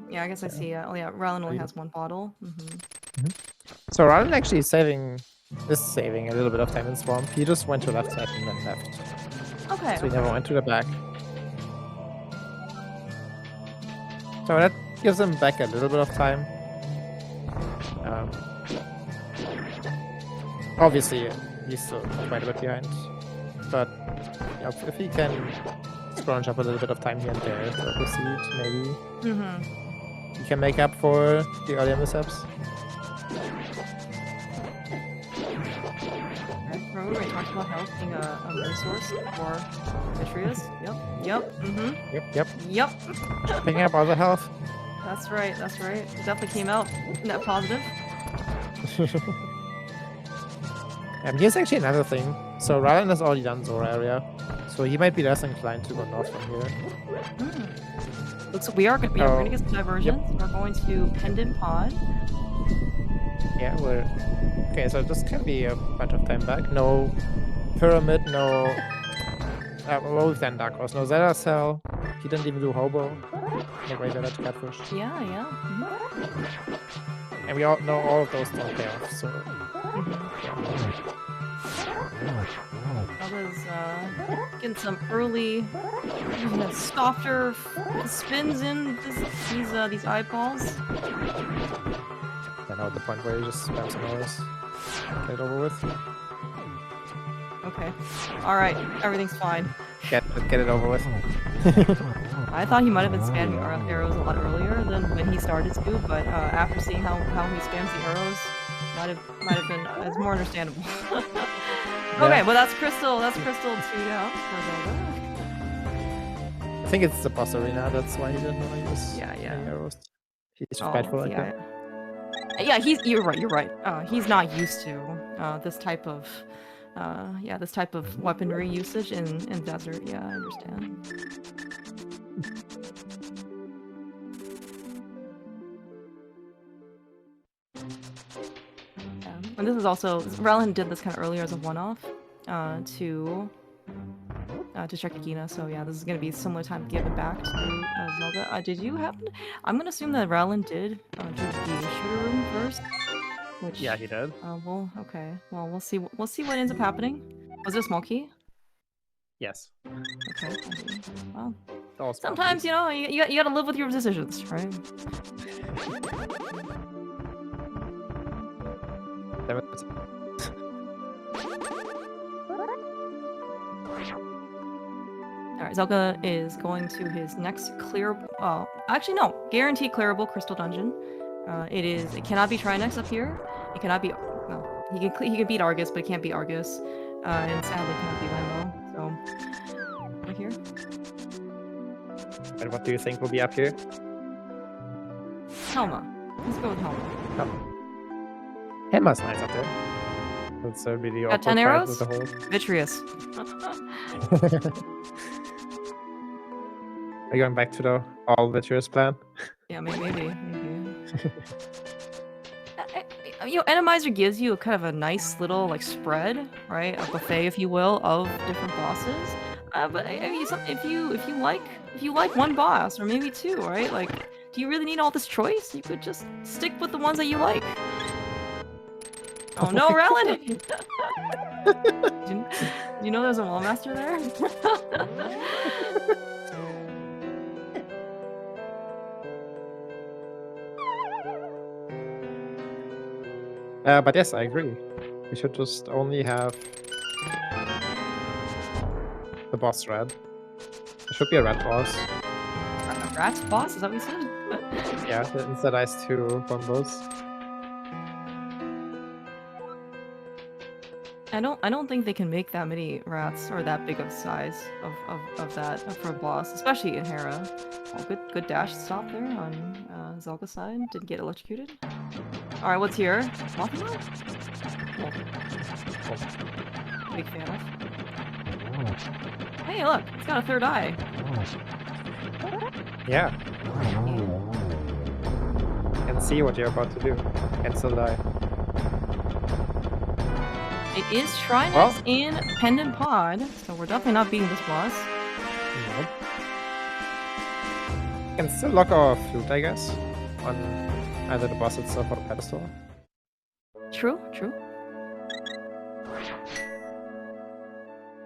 Yeah, I guess I see. Oh yeah, Ralen only has one bottle. So Ralen actually is saving a little bit of time in Swamp. He just went to left side and then left. Okay. So he never went to the back. So that gives him back a little bit of time. Obviously, he's still quite a bit behind. But if he can scrunch up a little bit of time here and there to proceed, maybe he can make up for the earlier mishaps. Remember we talked about health being a resource for Vitreous? Yep. Yep. Picking up all the health. That's right. It definitely came out net positive. Here's actually another thing. So Ralen has already done Zora area, so he might be less inclined to go north from here. Looks we are gonna get some diversions. We're going to Pendant Pod. Yeah, okay. So this can be a bunch of time back. No pyramid, no. Well, we've done Dark Horse, no Zelda Cell. He didn't even do Hobo. No way that Catfish. Yeah. And we all know all of those don't pay off. So. Zelda's getting some early, softer spins in these eyeballs. I know at the point where you just spam some hours. Get it over with. Okay. Alright, everything's fine. Get it over with. I thought he might have been spamming arrows a lot earlier than when he started to, but after seeing how he spams the arrows, might have been it's more understandable. Okay, well that's Crystal 2 down for Zelda. I think it's the boss arena, that's why he didn't know he was arrows. He's spiteful like that. Yeah, you're right. He's not used to this type of weaponry usage in desert. Yeah, I understand. And this is also Ralen did this kind of earlier as a one-off to check Agina. So yeah, this is gonna be a similar time given back to Zelda. Did you happen? I'm gonna assume that Ralen did do the shooter room first. Which, yeah, he did. Well, okay. Well, we'll see. We'll see what ends up happening. Was there a small key? Yes. Okay. Well, sometimes you gotta live with your decisions, right? Alright, Zelda is going to his next guaranteed clearable crystal dungeon. It cannot be Trinex up here. It cannot be. No, he can beat Argus, but it can't beat Argus, and sadly cannot beat Lambo. So, right here. And what do you think will be up here? Helma. Let's go with Helma. Helma's nice up there. That's really got 10 arrows. With the whole... Vitreous. Are you going back to the all Vitreous plan? Yeah, maybe. Enemizer gives you kind of a nice little spread, right? A buffet, if you will, of different bosses. But if you like one boss or maybe two, right? Do you really need all this choice? You could just stick with the ones that you like. Oh no, Ralen! Do you know there's a wall master there? But yes, I agree. We should just only have the boss red. There should be a red boss. A rat boss? Is that what you said? Yeah, instead ice 2 combos. I don't think they can make that many rats or that big of size of that for a boss, especially in Hera. Good dash stop there on Zelga's side. Didn't get electrocuted. All right, what's here? Big fan of. Hey, look, it's got a third eye. Yeah. Can see what you're about to do. Can still die. It is Trinex in Pendant Pod, so we're definitely not beating this boss. Nope. can still lock our flute, I guess, on either the boss itself or the pedestal. True, true.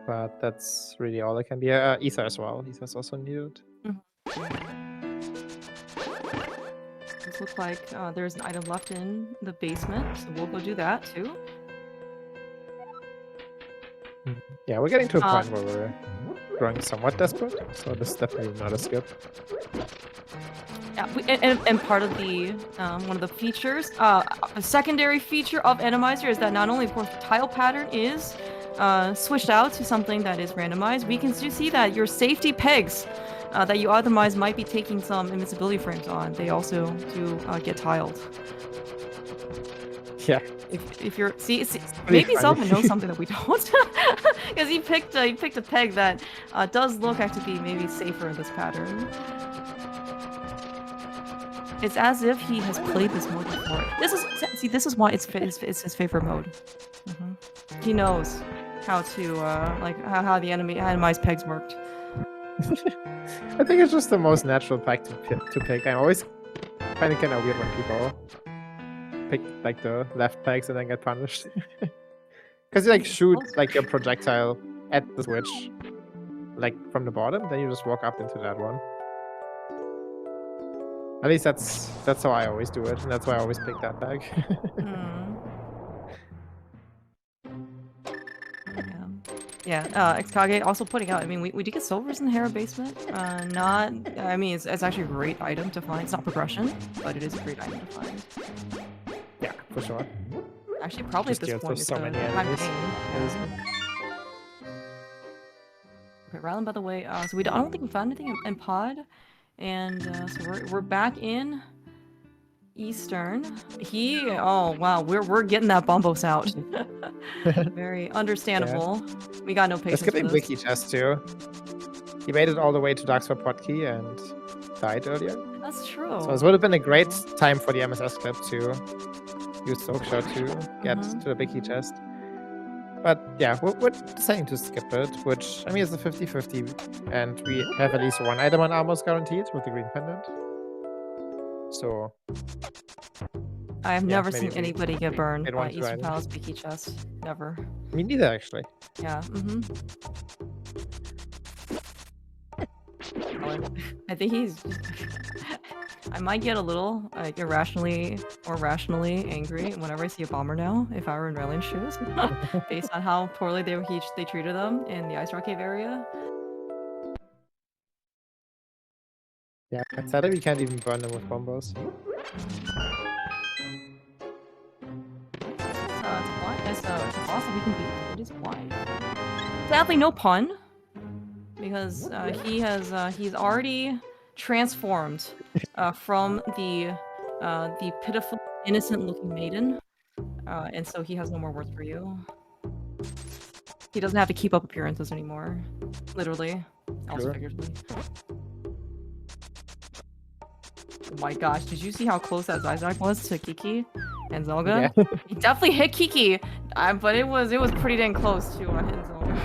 But that's really all it can be. Ether as well. Ether is also needed. Does look like there's an item left in the basement, so we'll go do that too. Yeah, we're getting to a point where we're growing somewhat desperate, so this is definitely not a skip. Yeah, and part of the one of the features, a secondary feature of Randomizer is that not only, of course, the tile pattern is switched out to something that is randomized, we can see that your safety pegs that you otherwise might be taking some invincibility frames on, they also do get tiled. Yeah. If you're maybe Zelda knows something that we don't, because he picked a peg that does look like to be maybe safer in this pattern. It's as if he has played this mode before. This is why it's his favorite mode. He knows how to how the randomized pegs worked. I think it's just the most natural peg to pick. I always find it kind of weird when people pick like the left pegs and then get punished. Because you like shoot like your projectile at the switch, like from the bottom, then you just walk up into that one. At least that's how I always do it, and that's why I always pick that peg. Yeah, Xkage also putting out, I mean, we did get silvers in the Hera basement. I mean, it's actually a great item to find. It's not progression, but it is a great item to find. Yeah, for sure. Actually, probably Just at this point, it's so many enemies. Okay, Ralen, by the way, so I don't think we found anything in pod, and so we're back in Eastern. Oh wow, we're getting that bombos out. Very understandable. Yeah. We got no patience. Let's get a wiki chest too. He made it all the way to Darkstar Podkey and died earlier. That's true. So it would have been a great time for the MSS clip to use Soakshot to get to the wiki chest. But yeah, we're deciding to skip it, which, I mean, it's a 50-50, and we have at least one item on Armors guaranteed with the green pendant. So... I have never seen anybody get burned by Eastern Palace Wiki chest. Never. Me neither, actually. Yeah, I think he's... I might get a little irrationally or rationally angry whenever I see a bomber now, if I were in Ralen's shoes, based on how poorly they treated them in the Ice Rock Cave area. Yeah, it's sad that we can't even burn them with bombos. It's a boss that we can beat. It is wide. Sadly, no pun, because he's already transformed from the pitiful, innocent-looking maiden, and so he has no more worth for you. He doesn't have to keep up appearances anymore, literally, also figuratively. Oh my gosh, did you see how close that Zizak was to Kiki and Zelga? Yeah. He definitely hit Kiki, but it was pretty dang close to hitting Zelga.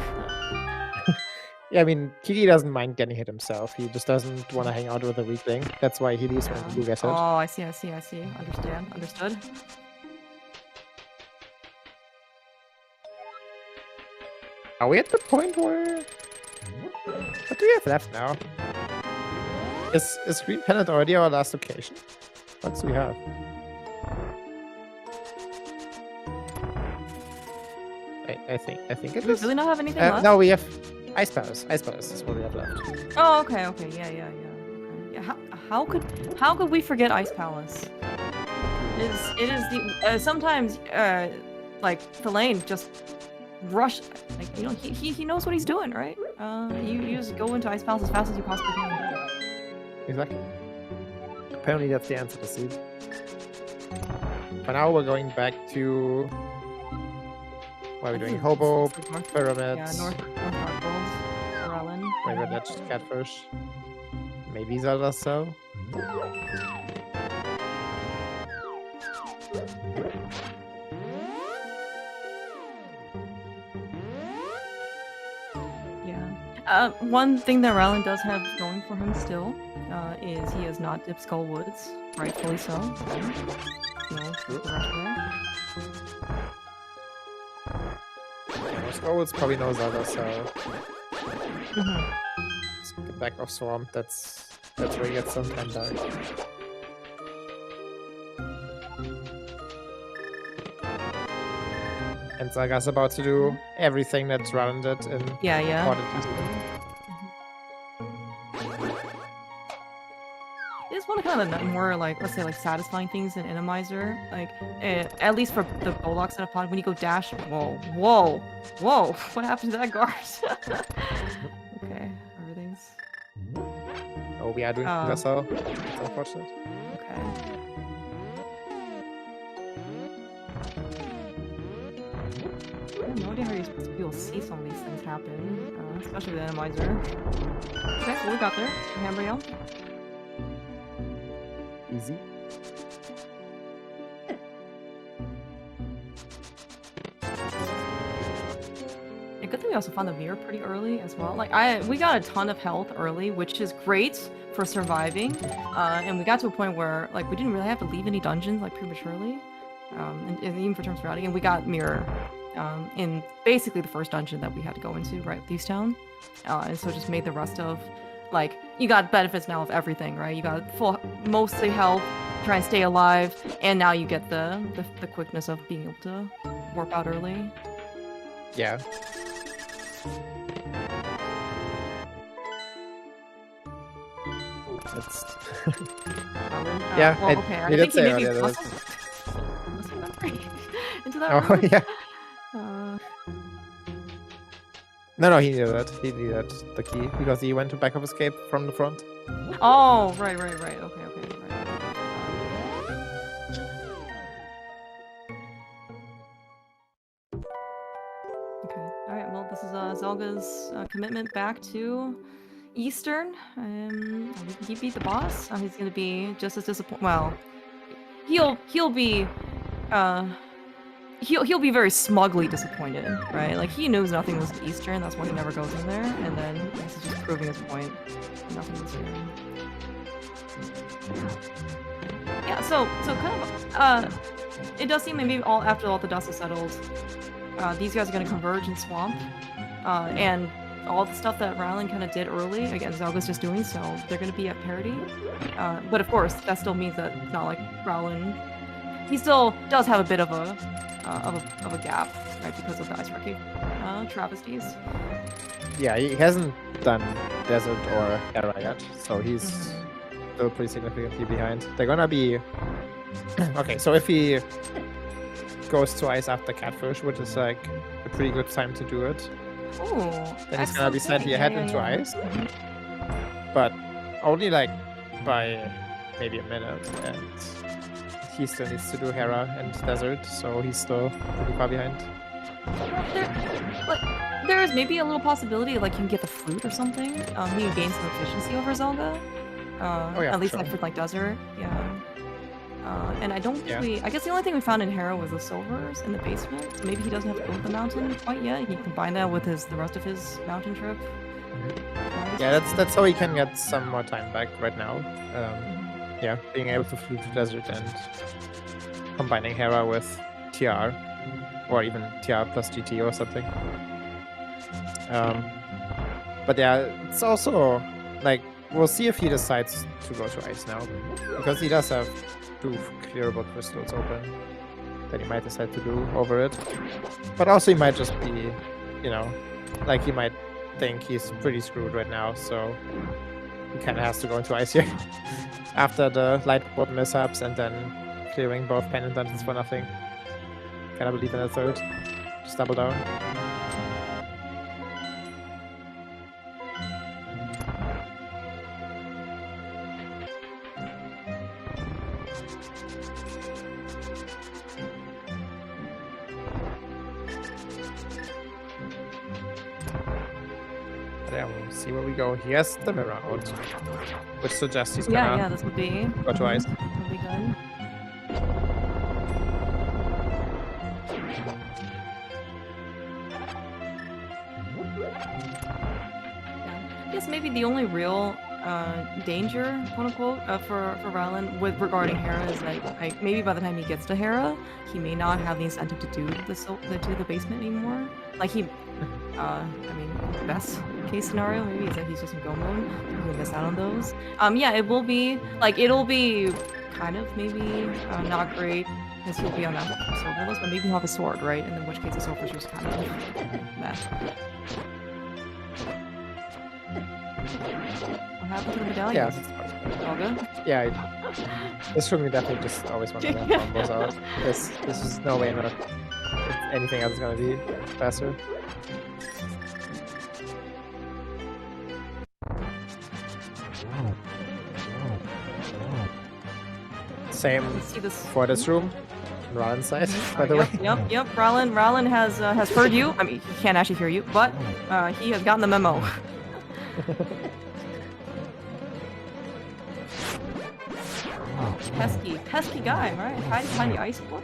Yeah, I mean, Kiki doesn't mind getting hit himself. He just doesn't want to hang out with a weakling. That's why he leaves when you get hit. Oh, I see. Understood. Are we at the point where... What do we have left now? Is Green Pendant already our last location? What do we have? I think it is. Do we really not have anything left? No, we have Ice Palace. Ice Palace is what we have left. Oh, okay. Yeah. Okay. Yeah. How could we forget Ice Palace? It is the sometimes like Thelaine just rush, like, you know, he knows what he's doing, right? You just go into Ice Palace as fast as you possibly can. Exactly. Apparently that's the answer to Seed. For now we're going back to... What are we doing? Hobo, Pyramids... Yeah, North Arcbold, Ralen. Maybe that's Catfish. Maybe Zelda so. Yeah. One thing that Ralen does have going for him still is he has not dipped Skull Woods, rightfully so. You know, the rest Skull Woods probably knows Zelda, so Mhm. let's get back off Swamp. That's where he gets some time back. And Zaga's about to do everything that's rounded in Yeah. order to do. It's one of kind of the more like, let's say, like satisfying things in Enemizer. Like, at least for the Golok set of pod, when you go dash, whoa, what happened to that guard? Okay, everything's Oh, we are doing so. It's unfortunate. okay. I have no idea how you're supposed to be able to see some of these things happen, especially with Enemizer. Okay, what we got there? Hambriel. Easy. A good thing we also found the mirror pretty early as well. Like we got a ton of health early, which is great for surviving. And we got to a point where like we didn't really have to leave any dungeons like prematurely. And even for terms of routing, and we got mirror in basically the first dungeon that we had to go into, right, Thieves Town. And so it just made the rest of like you got benefits now of everything, right? You got full mostly health, try and stay alive, and now you get the quickness of being able to warp out early. Yeah. That's yeah. Well, okay. I think he maybe bustled into that room. Yeah. No, he knew that. He knew that the key because he went to back of escape from the front. Oh, right. Okay, right. Okay. All right. Well, this is Zelga's commitment back to Eastern. He beat the boss. He's gonna be just as disappointed. Well, he'll be he'll be very smugly disappointed, right? Like he knows nothing was Eastern. That's why he never goes in there. And then this is just proving his point. Nothing was here. Yeah. So kind of it does seem maybe after all the dust is settled, these guys are gonna converge in Swamp, and all the stuff that Ralen kind of did early, again, Zelga's just doing, so they're going to be at parity. But of course, that still means that it's not like Ralen. He still does have a bit of a gap, right, because of the Ice Rocky travesties. Yeah, he hasn't done Desert or Era yet, so he's still pretty significantly behind. They're gonna be okay. So if he goes to Ice after Catfish, which is like a pretty good time to do it. Ooh, then he's gonna be slightly ahead into Ice, but only like by maybe a minute, and he still needs to do Hera and Desert, so he's still pretty far behind. There is maybe a little possibility like you can get the fruit or something. He can gain some efficiency over Zelga. At least like for like Desert, yeah. And I don't think I guess the only thing we found in Hera was the silvers in the basement. So maybe he doesn't have to go to the mountain quite yet. He can combine that with the rest of his mountain trip. Yeah, that's how he can get some more time back right now. Yeah, being able to fly to Desert and combining Hera with TR, or even TR plus GT or something. But yeah, it's also like we'll see if he decides to go to Ice now, because he does have 2 clearable crystals open that he might decide to do over it. But also he might just be, you know, like he might think he's pretty screwed right now, so he kind of has to go into Ice here after the Lightboard mishaps and then clearing both Pendant Dungeons for nothing. Kind of believe in a third. Just double down. Yeah, we'll see where we go. He has the mirror out, which suggests he's gonna this would be go to Ice. Would be good. Yeah. I guess maybe the only real danger, quote unquote, for Ralen with regarding Hera is that like maybe by the time he gets to Hera, he may not have the incentive to do the basement anymore. Like he, I mean, best case scenario maybe is that he's just in go mode. He'll miss out on those. Yeah, it will be like it'll be kind of maybe not great because he'll be on that silverless, but maybe he'll have a sword, right? And in which case the silver's just kind of meh. What happened to the medallions? Yeah. All good? Yeah, this room we definitely just always want to run combos out. This is no way not anything else is gonna be faster. Same for this room. Ralen's side, by the way. Yep. Ralen has heard you. I mean, he can't actually hear you, but he has gotten the memo. Pesky guy, right? Hiding behind the ice block.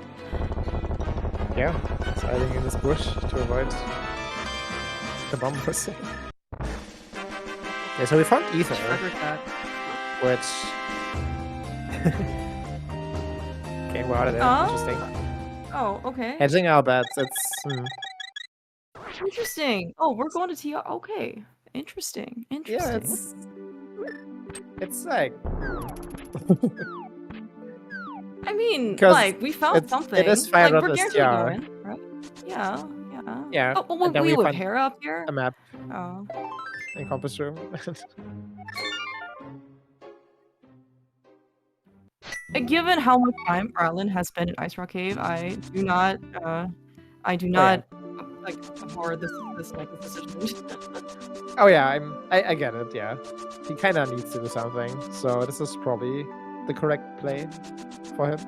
Yeah, it's hiding in this bush to avoid the bombers. Yeah, so we found ether, which came out of there. Interesting. Oh, okay. Hedging our bets. It's interesting. Oh, we're going to TR. Okay, interesting. Yeah, it's like. I mean, like we found something. It is 5 like, we're guaranteed going, right? Yeah. Yeah. Oh, but we have Hera up here. A map. Oh. In compass room. Given how much time Ralen has spent in Ice Rock Cave, I do not like abhor this decision. Oh yeah, I get it. Yeah, he kind of needs to do something, so this is probably the correct play for him.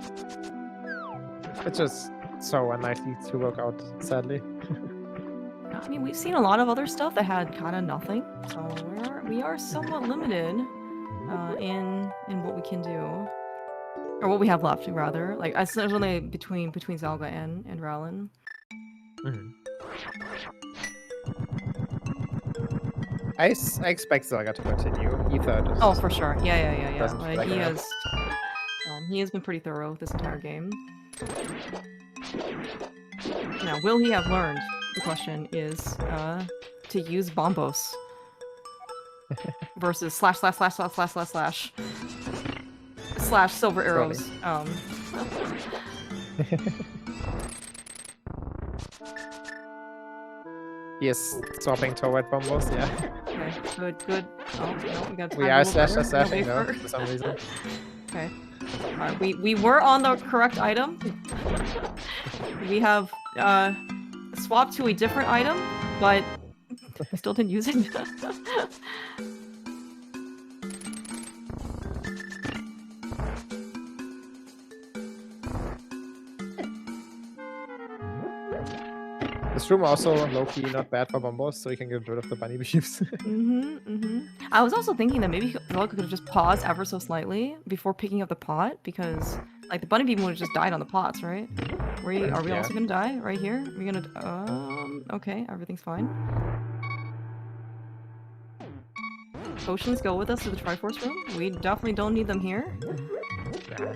It's just so unlikely to work out, sadly. I mean, we've seen a lot of other stuff that had kind of nothing, so we are somewhat limited in what we can do, or what we have left, rather. Like, especially between Zelga and Ralen. I expect Zelga to continue. Ether. Oh, for sure. Yeah. Like, he has been pretty thorough this entire game. Now, will he have learned? The question is to use bombos versus slash silver arrows. Yes, swapping toward bombos. Yeah. Okay. Good. Oh, no, we are slashing though for some reason. Okay. Alright, we were on the correct item. We have swapped to a different item, but I still didn't use it. This room also low-key not bad for bombos, so we can get rid of the bunny beeps. I was also thinking that maybe Zelga could have just paused ever so slightly before picking up the pot, because like the bunny beam would have just died on the pots, right? Are we also gonna die right here? Are we gonna? Okay, everything's fine. Potions go with us to the Triforce room. We definitely don't need them here. Nah.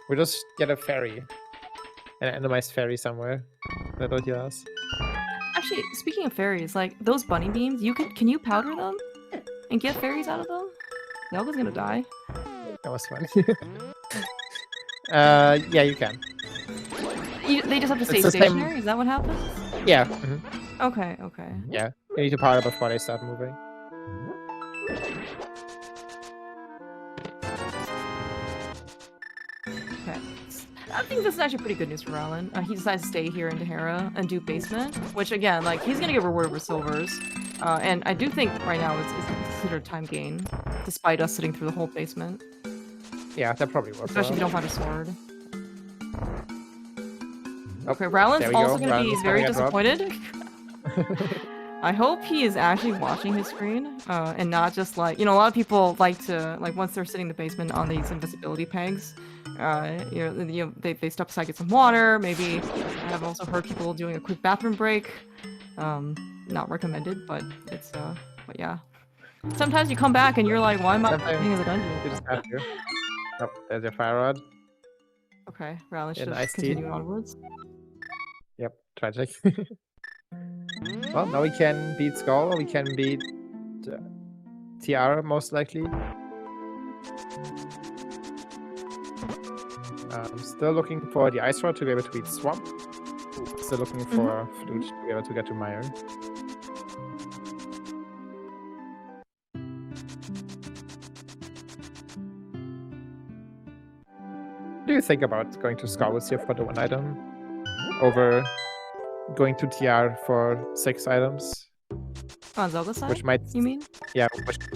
We just get a ferry. An randomized fairy somewhere that'll heal us. Actually, speaking of fairies, like those bunny beams, can you powder them and get fairies out of them? Zelga's gonna die. That was funny. Yeah, you can. They just have to stay stationary. Is that what happens? Yeah. Okay. Yeah, you need to powder before they start moving. Okay. I think this is actually pretty good news for Ralen. He decides to stay here in Hera and do basement, which again, like he's gonna get rewarded with silvers. And I do think right now it's considered time gain, despite us sitting through the whole basement. Yeah, that probably works. Especially if you don't find a sword. Okay, Ralen's also gonna be very disappointed. I hope he is actually watching his screen, and not just like, a lot of people like to, like once they're sitting in the basement on these invisibility pegs, they step aside, get some water, maybe. I have also heard people doing a quick bathroom break. Not recommended, but it's But yeah. Sometimes you come back and you're like, why am I Sometimes in the dungeon? you just have to. Oh, there's your fire rod. Okay, Ralen should An iced tea. continue onwards. Yep, tragic. Well, now we can beat Skull, or we can beat TR, most likely. I'm still looking for the Ice Rod to be able to beat Swamp. Still looking for Flute to be able to get to Mire. What do you think about going to Scarwoods here for the 1 item? Over going to TR for 6 items? On Zelga's side, Which might, you mean?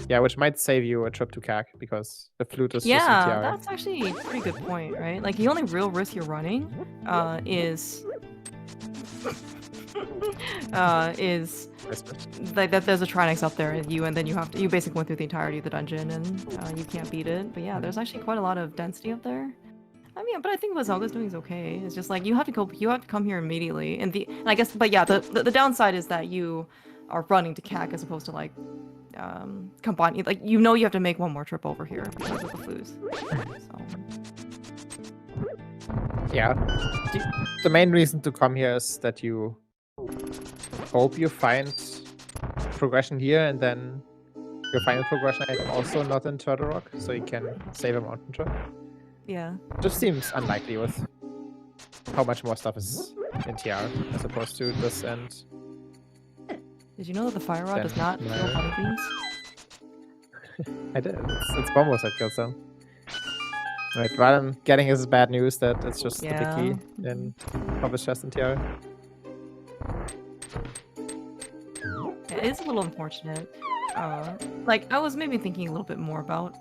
which might save you a trip to CAC, because the Flute is just in Yeah, TR. that's actually a pretty good point, right? Like, the only real risk you're running is like that there's a Trinex up there, and then you basically went through the entirety of the dungeon, and you can't beat it. But yeah, there's actually quite a lot of density up there. I mean, but I think what Zelga's doing is okay. It's just like you have to come here immediately, and I guess, but yeah, the downside is that you are running to CAC as opposed to like combining. Like, you have to make one more trip over here because of the flues. So. Yeah. The main reason to come here is that you hope you find progression here, and then your final progression item also not in Turtle Rock, so you can save a mountain trip. Yeah. Just seems unlikely with how much more stuff is in TR as opposed to this and. Did you know that the fire rod does not kill honeybees? I did. It's Bombos that kills them. Right, rather than getting his bad news that it's just typically in Publish Chest and TR. It is a little unfortunate. Like, I was maybe thinking a little bit more about,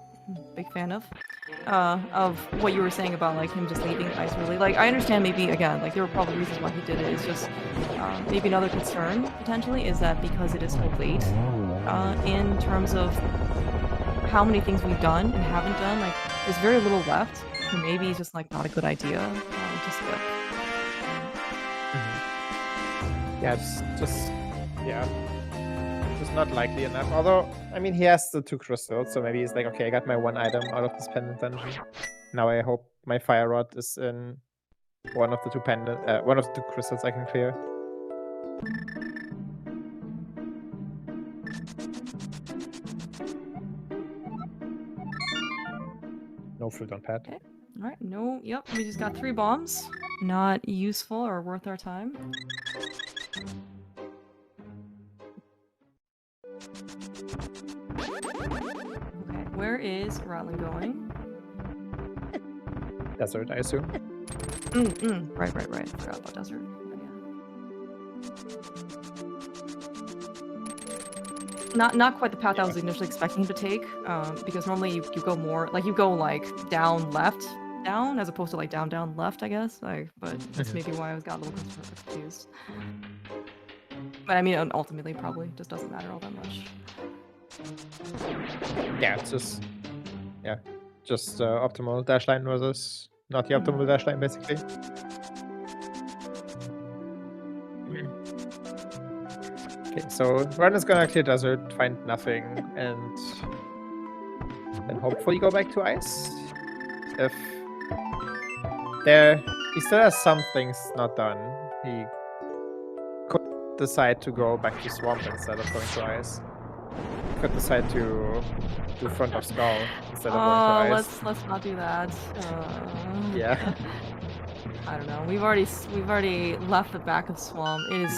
big fan of what you were saying about like him just leaving ice really. Like, I understand maybe, again, like there were probably reasons why he did it. It's just maybe another concern potentially is that because it is so late in terms of how many things we've done and haven't done, like there's very little left, so maybe it's just like not a good idea to skip. Yeah, just not likely enough. Although, I mean, he has the 2 crystals, so maybe he's like, okay, I got my 1 item out of this pendant dungeon. Now I hope my fire rod is in one of the 2 crystals I can clear. No fruit on pad. Okay. All right. No. Yep. We just got 3 bombs. Not useful or worth our time. Okay. Where is Ralen going? Desert, I assume. Right. Forgot about desert. Yeah. Not quite the path I was initially expecting him to take, because normally you go more like you go like down left down as opposed to like down left, I guess. Like, but that's maybe why I got a little confused. But I mean, ultimately, probably just doesn't matter all that much. Yeah, it's just optimal dash line versus not the optimal dash line, basically. Okay, so Run is gonna clear desert, find nothing, and then hopefully go back to ice. If he still has some things not done. He could decide to go back to Swamp instead of going to ice. Could decide to do front of Skull instead of going to ice. Let's not do that. Yeah. I don't know. We've already left the back of Swamp. It is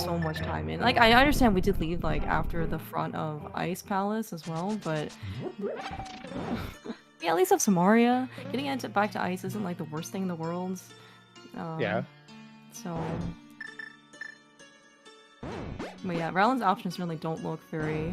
so much time in. Like, I understand we did leave like after the front of Ice Palace as well, but yeah, at least have Samaria. Getting back to ice isn't like the worst thing in the world. Yeah. So, but yeah, Ralen's options really don't look very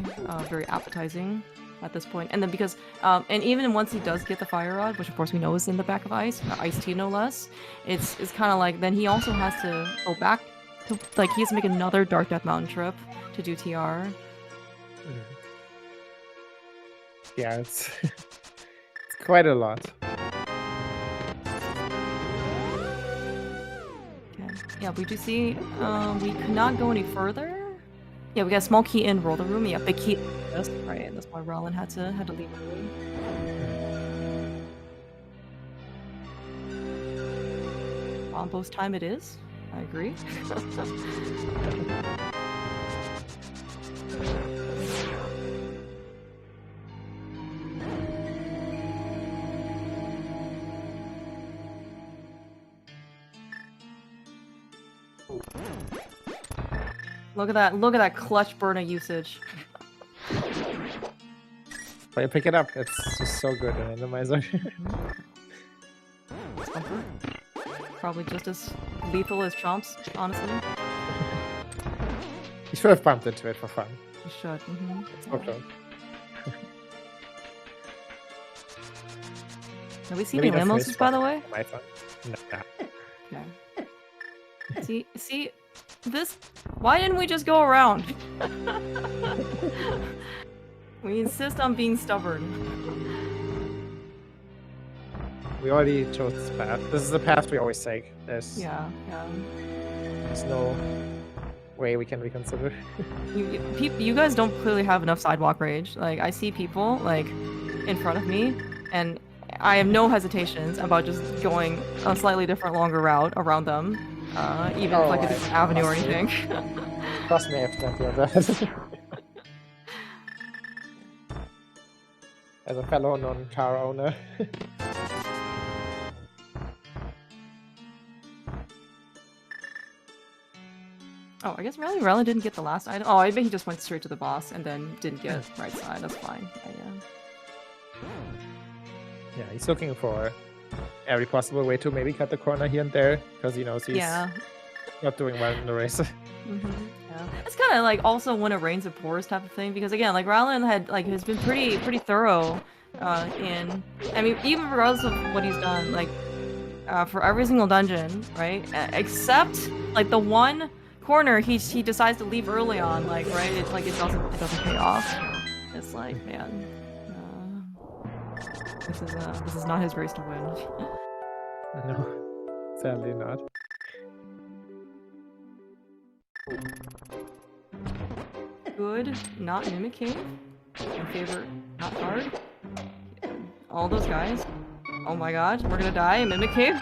appetizing at this point. And then because, and even once he does get the fire rod, which of course we know is in the back of ice, iced tea no less, it's kind of like then he also has to go back to, like, he has to make another Dark Death Mountain trip to do TR. Yeah, it's quite a lot. Okay. Yeah, we do see we cannot go any further. Yeah, we got a small key in, roll the room. Yeah, big key. That's right. That's why Ralen had to leave early. Compost time it is. I agree. Look at that clutch burner usage. But you pick it up, it's just so good in randomizer. Probably just as lethal as Chomps, honestly. You should have bumped into it for fun. You should. It's so close. Have we seen any Lamos, by the way? My fun. No. Okay. See, this. Why didn't we just go around? We insist on being stubborn. We already chose this path. This is the path we always take. There's no way we can reconsider. You guys don't clearly have enough sidewalk rage. Like, I see people like in front of me, and I have no hesitations about just going a slightly different, longer route around them, even if like a different avenue or anything. Trust me, I have plenty of that. As a fellow non-car owner. Oh, I guess Ralen didn't get the last item. Oh, I bet he just went straight to the boss and then didn't get right side. That's fine. Yeah, he's looking for every possible way to maybe cut the corner here and there, because he knows he's not doing well in the race. Yeah, it's kind of like also when it rains it pours type of thing, because again, like Ralen has been pretty thorough in. I mean, even regardless of what he's done, like for every single dungeon, right? Except like the one corner he decides to leave early on, like right, it doesn't pay off. It's like, man, this is not his race to win. No, sadly not. Good, not Mimic Cave. My favorite, not hard. All those guys. Oh my god, we're gonna die in Mimic Cave.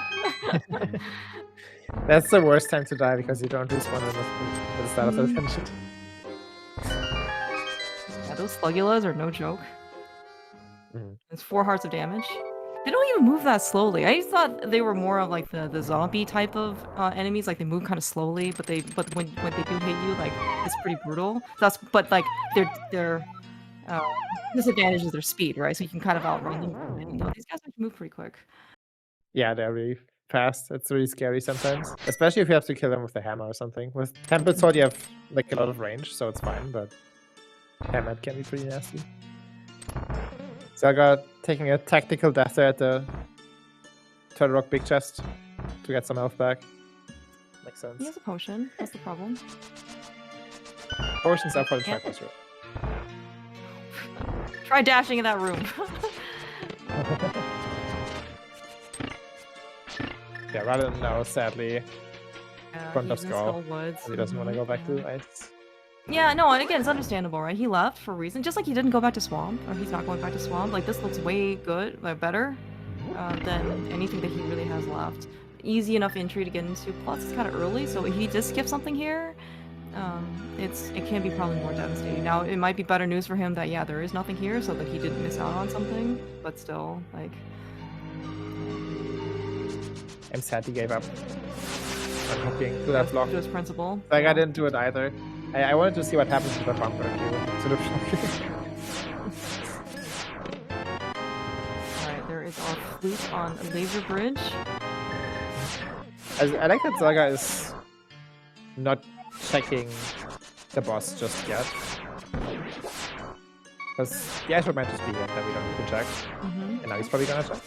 That's the worst time to die because you don't respawn at the start of the dungeon. Yeah, those Slugulas are no joke. It's 4 hearts of damage. They don't even move that slowly. I thought they were more of like the zombie type of enemies, like they move kind of slowly, but when they do hit you, like it's pretty brutal. But like their disadvantage is their speed, right? So you can kind of outrun them. No, these guys actually move pretty quick. Yeah, they're really fast. It's really scary sometimes, especially if you have to kill them with a hammer or something. With Tempered Sword, you have like a lot of range, so it's fine. But hammered can be pretty nasty. Zelga taking a tactical death there at the Turtle Rock Big Chest to get some health back. Makes sense. He has a potion. That's the problem. Potions are for the trackers, right? Try dashing in that room. Yeah, rather than now, sadly, front of Skull. He doesn't want to go back to the ice. Yeah, no, and again, it's understandable, right? He left for a reason, just like he didn't go back to Swamp, or he's not going back to Swamp. Like, this looks way good, better than anything that he really has left. Easy enough entry to get into, plus it's kind of early, so if he just skips something here, it can be probably more devastating. Now, it might be better news for him that, yeah, there is nothing here, so that he didn't miss out on something, but still, like... I'm sad he gave up. I'm hooking to that block. To his principle. Like, I didn't do it either. I wanted to see what happens to the bumper to the block. Alright, there is our flute on a laser bridge. I like that Zelga is not checking the boss just yet. Because the ice might just be here that we don't need to check. And now he's probably gonna check.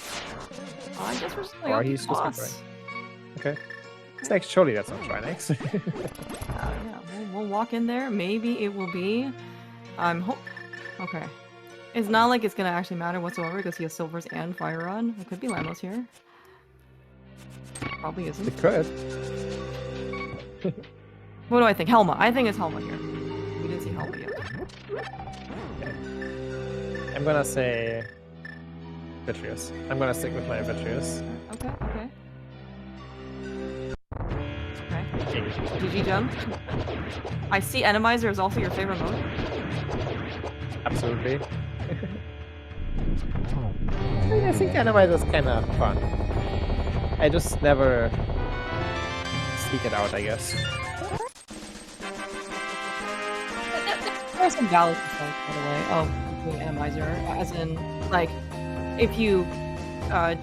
I guess we're still or he's just right. Okay. It's like, surely that's not Trinex. Yeah, we'll walk in there. Maybe it will be. Okay. It's not like it's gonna actually matter whatsoever because he has silvers and fire run. It could be Lamos here. Probably isn't. It could. What do I think? Helma. I think it's Helma here. didn't see help yet. I'm gonna say Vitreous. I'm gonna stick with my Vitreous. Okay, okay. Okay. GG jump. I see Enemizer is also your favorite mode. Absolutely. I think Enemizer is kind of fun. I just never sneak it out, I guess. There are some valid complaints, by the way, of doing Enemizer, as in, like, if you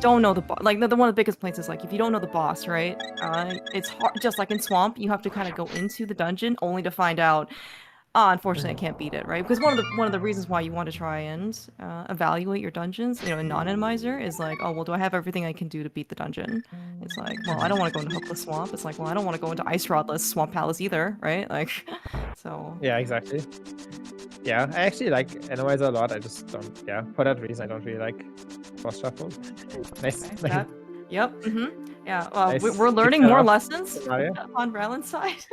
don't know the boss, like, one of the biggest complaints is, like, if you don't know the boss, right, it's hard, just like in Swamp, you have to kind of go into the dungeon only to find out, unfortunately, I can't beat it, right? Because one of the reasons why you want to try and evaluate your dungeons, you know, in non-Enemizer, is like, oh, well, do I have everything I can do to beat the dungeon? It's like, well, I don't want to go into Hookless Swamp. It's like, well, I don't want to go into Ice Rodless Swamp Palace either, right? Like, so... Yeah, exactly. Yeah, I actually like Enemizer a lot. I just don't, yeah, for that reason, I don't really like boss shuffle. Nice. Okay, yep, yeah, Nice. we're learning more lessons Mario. on Ralen's side.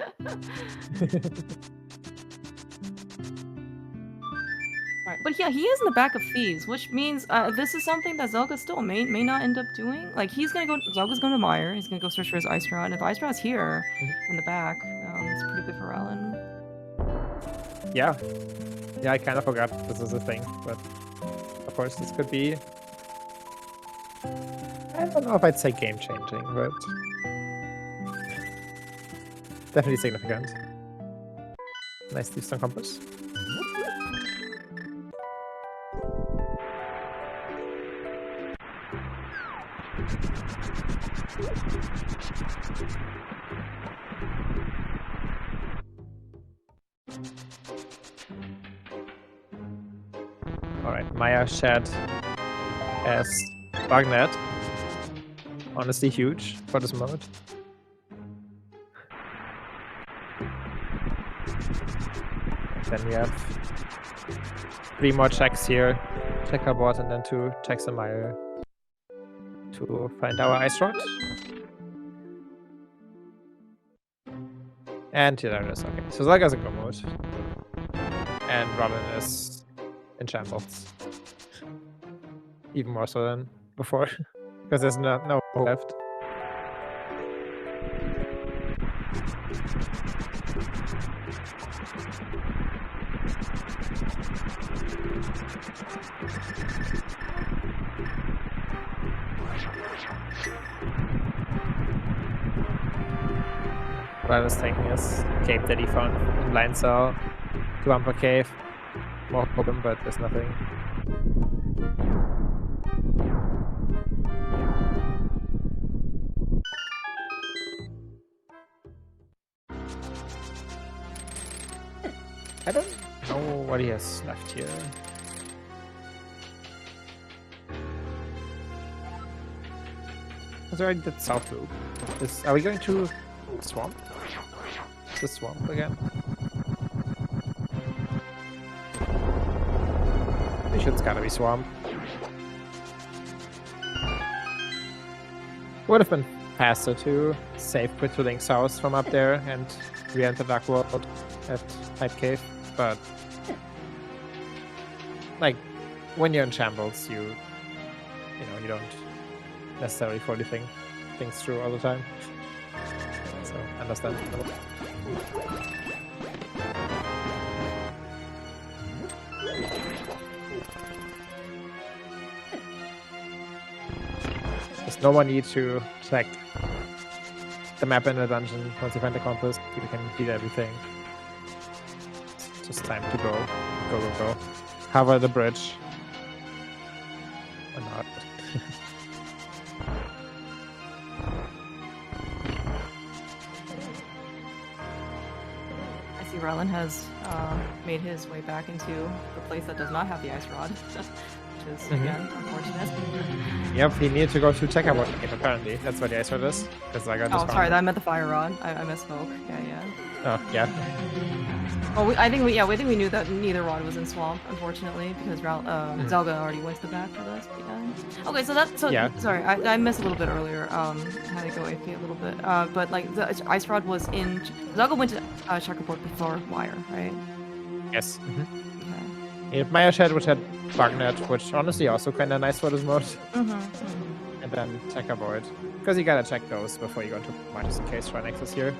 Right, but yeah, he is in the back of Thieves, which means this is something that Zelga still may not end up doing. Like, Zelga's going to Mire, he's gonna go search for his Ice Rod, and if Ice Rod's here in the back, it's pretty good for Ralen. Yeah. Yeah, I kind of forgot this is a thing, but of course this could be... I don't know if I'd say game-changing, but... definitely significant. Nice Deepstone Compass. Alright, Maya shared as Bagnet. Honestly huge for this mode. Then we have 3 more checks here. Checkerboard and then 2 checks on Maya to find our Ice Rod. And here there it is. Okay, so Zelga's in go mode. And Ralen is in shambles. Even more so than before. Because there's no hope left. Ralen is taking his cave that he found in Blind Cell to Umber Cave. More open, but there's nothing. I don't know what he has left here. Was already did South Loop. Are we going to Swamp? The Swamp again? It's gotta be Swamp. Would have been faster to save quit to Link's house from up there and re-enter Dark World at Night Cave, but like when you're in shambles, you don't necessarily fully think things through all the time. So understandable. There's no more need to check the map in the dungeon. Once you find the compass, you can beat everything. It's just time to go. Go. Cover the bridge. Or not. I see Ralen has made his way back into the place that does not have the Ice Rod. Which is, again, unfortunate. Yep, he needed to go to Checkerboard again, apparently. That's what the Ice Rod is. Oh, sorry, I meant the Fire Rod. I misspoke. Yeah. Oh, yeah. Well, I think we knew that neither rod was in Swamp, unfortunately, because Zelga already went to the back for this. But yeah. Okay, yeah. Sorry, I missed a little bit earlier. Had to go AP a little bit. But like the Ice Rod was in. Zelga went to Checkerboard before Wire, right? Yes. Okay. Maya Shed, which had Bugnet, which honestly also kind of nice for this mode. And then Checker Void. Because you gotta check those before you go into minus in case Trinexus here.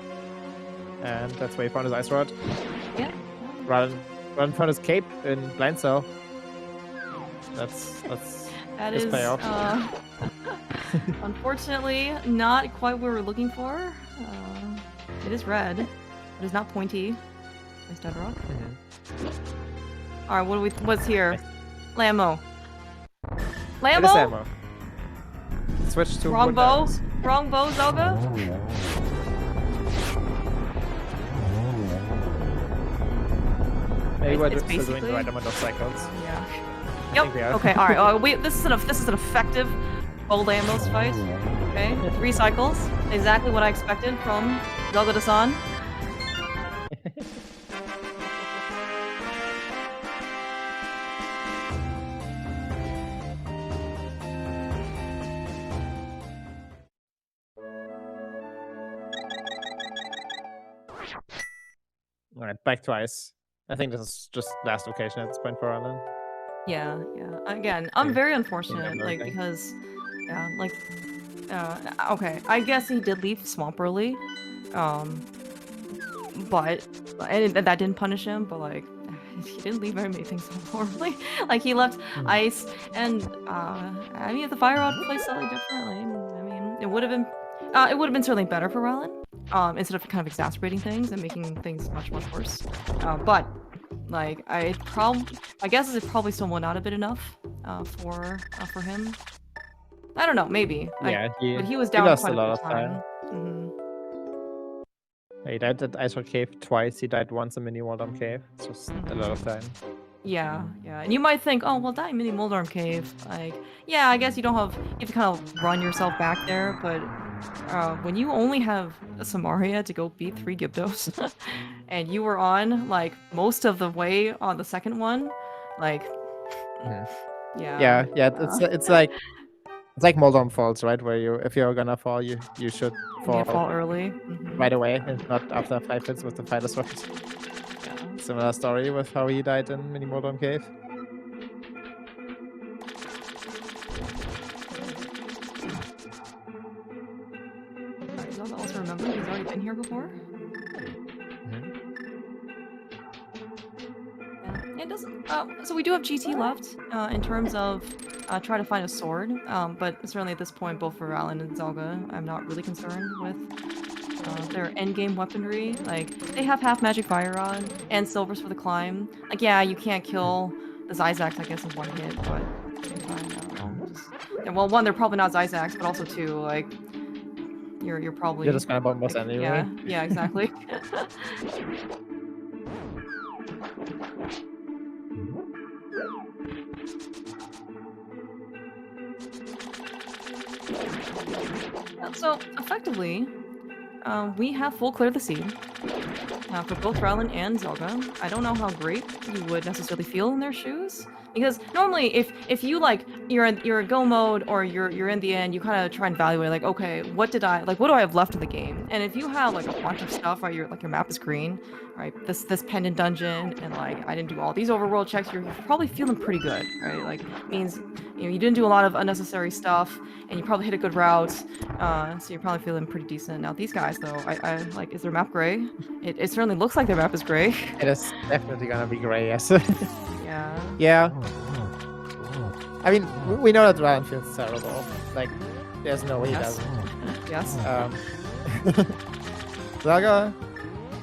And that's where he found his Ice Rod. Yeah. Run found his Cape in Blind Cell. That's That his is, payoff. unfortunately, not quite what we were looking for. It is red. It is not pointy. Nice dead rock. All right, what's here? Lammo. It is ammo. Switch to Wrong wood bow. arrows. Wrong bow, Zelga. Maybe we're It's still doing the basically- right amount of cycles. Yeah. I Yep. think we are. Okay. All right. This is an effective bold Amos fight. Okay. 3 cycles. Exactly what I expected from zelgadissan. Alright, back twice. I think this is just last occasion at this point for Ralen. Yeah. Again, I'm very unfortunate, like, everything. because, yeah, like, okay, I guess he did leave Swamp early, but and that didn't punish him, but like, he didn't leave very many things horribly. Like, he left ice, and I mean, if the Fire Rod plays slightly differently, I mean, it would have been certainly better for Ralen, instead of kind of exacerbating things and making things much worse. But like, I guess it probably still went out a bit enough for him. I don't know, maybe. Yeah, But he was down lost quite a lot bit of time. He died at Ice Rock Cave twice. He died once in Mini Waldom Cave. It's just a lot of time. Yeah. And you might think, oh, well, that Mini Moldorm Cave, like, yeah, I guess you have to kind of run yourself back there, but when you only have a Samaria to go beat 3 Gyptos, and you were on, like, most of the way on the second one, like, Yeah, it's like Moldorm Falls, right? Where if you're gonna fall, you should fall early. right away and not after 5 hits with the Fighter Sword. Yeah. Similar story with how he died in Mini Moldorm Cave. Alright, Zelda also remember he's already been here before. Yeah, it doesn't. So we do have GT left in terms of try to find a sword, but certainly at this point, both for Ralen and Zelga, I'm not really concerned with their endgame weaponry. Like, they have half magic fire rod and silvers for the climb. Like, yeah, you can't kill the Zyzax, I guess, in 1 hit, but at the same time, I don't know. Yeah, well, 1, they're probably not Zyzax, but also 2, like, you're probably... You're just gonna bomb us anyway. Yeah, exactly. So, effectively, we have full clear the seed for both Ralen and Zelga. I don't know how great you would necessarily feel in their shoes, because normally if you like you're a go mode or you're in the end, you kind of try and evaluate like, okay, what do I have left in the game? And if you have like a bunch of stuff, right, your map is green, right, this pendant dungeon, and like I didn't do all these overworld checks, you're probably feeling pretty good, right? Like, means you didn't do a lot of unnecessary stuff, and you probably hit a good route, so you're probably feeling pretty decent. Now these guys though, I like, is their map gray? It certainly looks like their map is gray. It is definitely gonna be gray, yes. Yeah. Yeah. I mean, we know that Ryan feels terrible. Like, there's no way he doesn't. Yes. Zelga,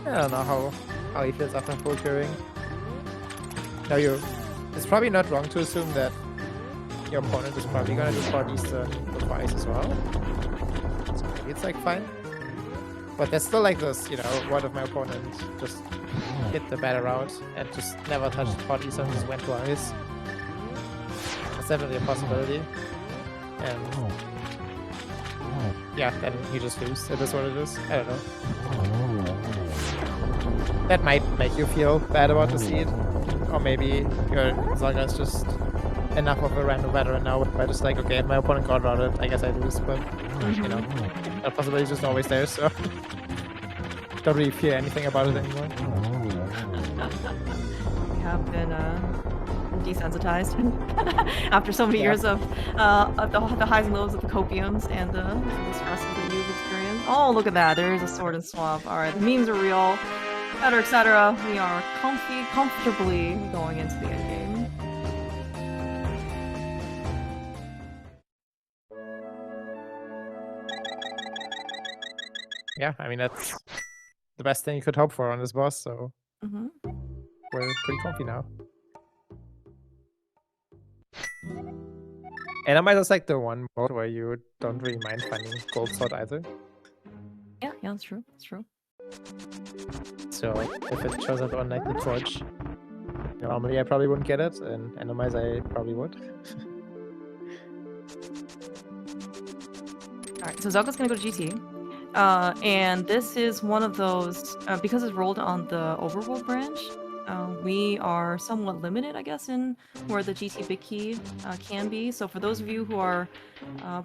I don't know how he feels after full curing. Now it's probably not wrong to assume that your opponent is probably gonna do Far Eastern before Ice as well. So maybe it's like fine. But there's still like this, what if my opponent just hit the better route and just never touched Far Eastern, just went to Ice. That's definitely a possibility. And yeah, then you just lose. It is what it is. I don't know. That might make you feel bad about the seed. Or maybe your Zelga is just enough of a random veteran now where just like, okay, if my opponent got routed, I guess I lose, but that possibility is just always there, so don't really fear anything about it anymore. have been desensitized after so many years of the highs and lows of the copiums and the stress that you've experienced. Oh, look at that! There is a sword and swap. All right, the memes are real, etc., etc. We are comfortably going into the end game. Yeah, I mean that's the best thing you could hope for on this boss. So we're pretty comfy now. And I might just like the one mode where you don't really mind finding gold sword either. Yeah, that's true. That's true. So if it shows up on like the torch, normally I probably wouldn't get it, and randomize I probably would. Alright, so Zelga's gonna go to GT. And this is one of those, because it's rolled on the overworld branch, we are somewhat limited, I guess, in where the GT Big Key can be. So for those of you who are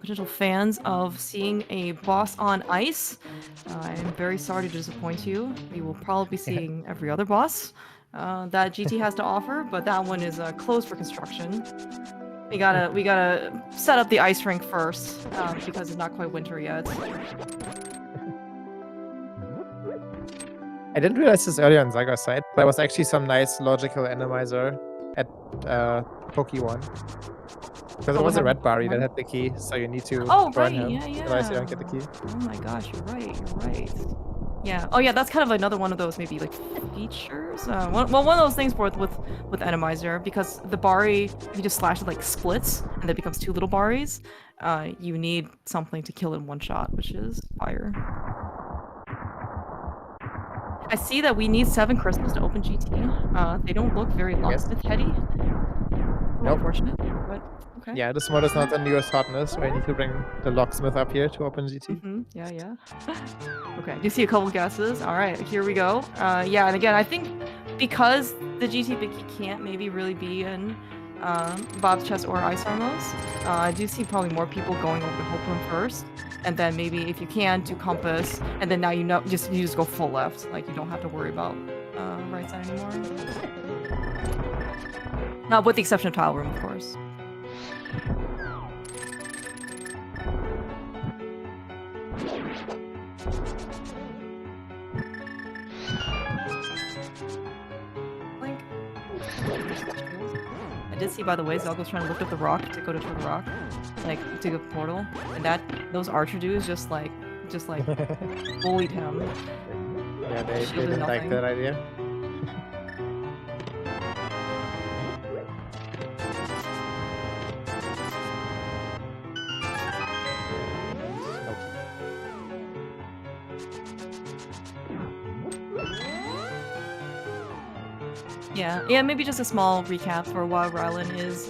potential fans of seeing a boss on ice, I'm very sorry to disappoint you. We will probably be seeing every other boss that GT has to offer, but that one is closed for construction. We gotta set up the ice rink first, because it's not quite winter yet. I didn't realize this earlier on Zaga's side. There was actually some nice logical randomizer at Poke 1. Because it was a red Bari that had the key, so you need to burn him. Yeah. Otherwise you don't get the key. Oh my gosh, you're right. Yeah. Oh yeah, that's kind of another one of those maybe like features. One of those things with Enemizer, because the Bari, if you just slash it like splits and it becomes 2 little Baris, you need something to kill in one shot, which is fire. I see that we need 7 crystals to open GT. They don't look very locksmith heady. Nope. Unfortunate, but okay. Yeah, this mod is not the newest hotness, where you need to bring the locksmith up here to open GT. Yeah. Okay, I do see a couple guesses. Alright, here we go. Yeah, and again, I think because the GT Big Key can't maybe really be in Bob's chest or Ice Armos, I do see probably more people going over to Hope Room first. And then maybe if you can do compass, and then now you just go full left, like you don't have to worry about right side anymore. Now, with the exception of tile room, of course. Blink. I did see, by the way, Zelga's trying to lift up the rock to go to the rock, like to the portal, and those archer dudes just like bullied him. Yeah, they didn't like that idea. Yeah, maybe just a small recap for why Ralen is,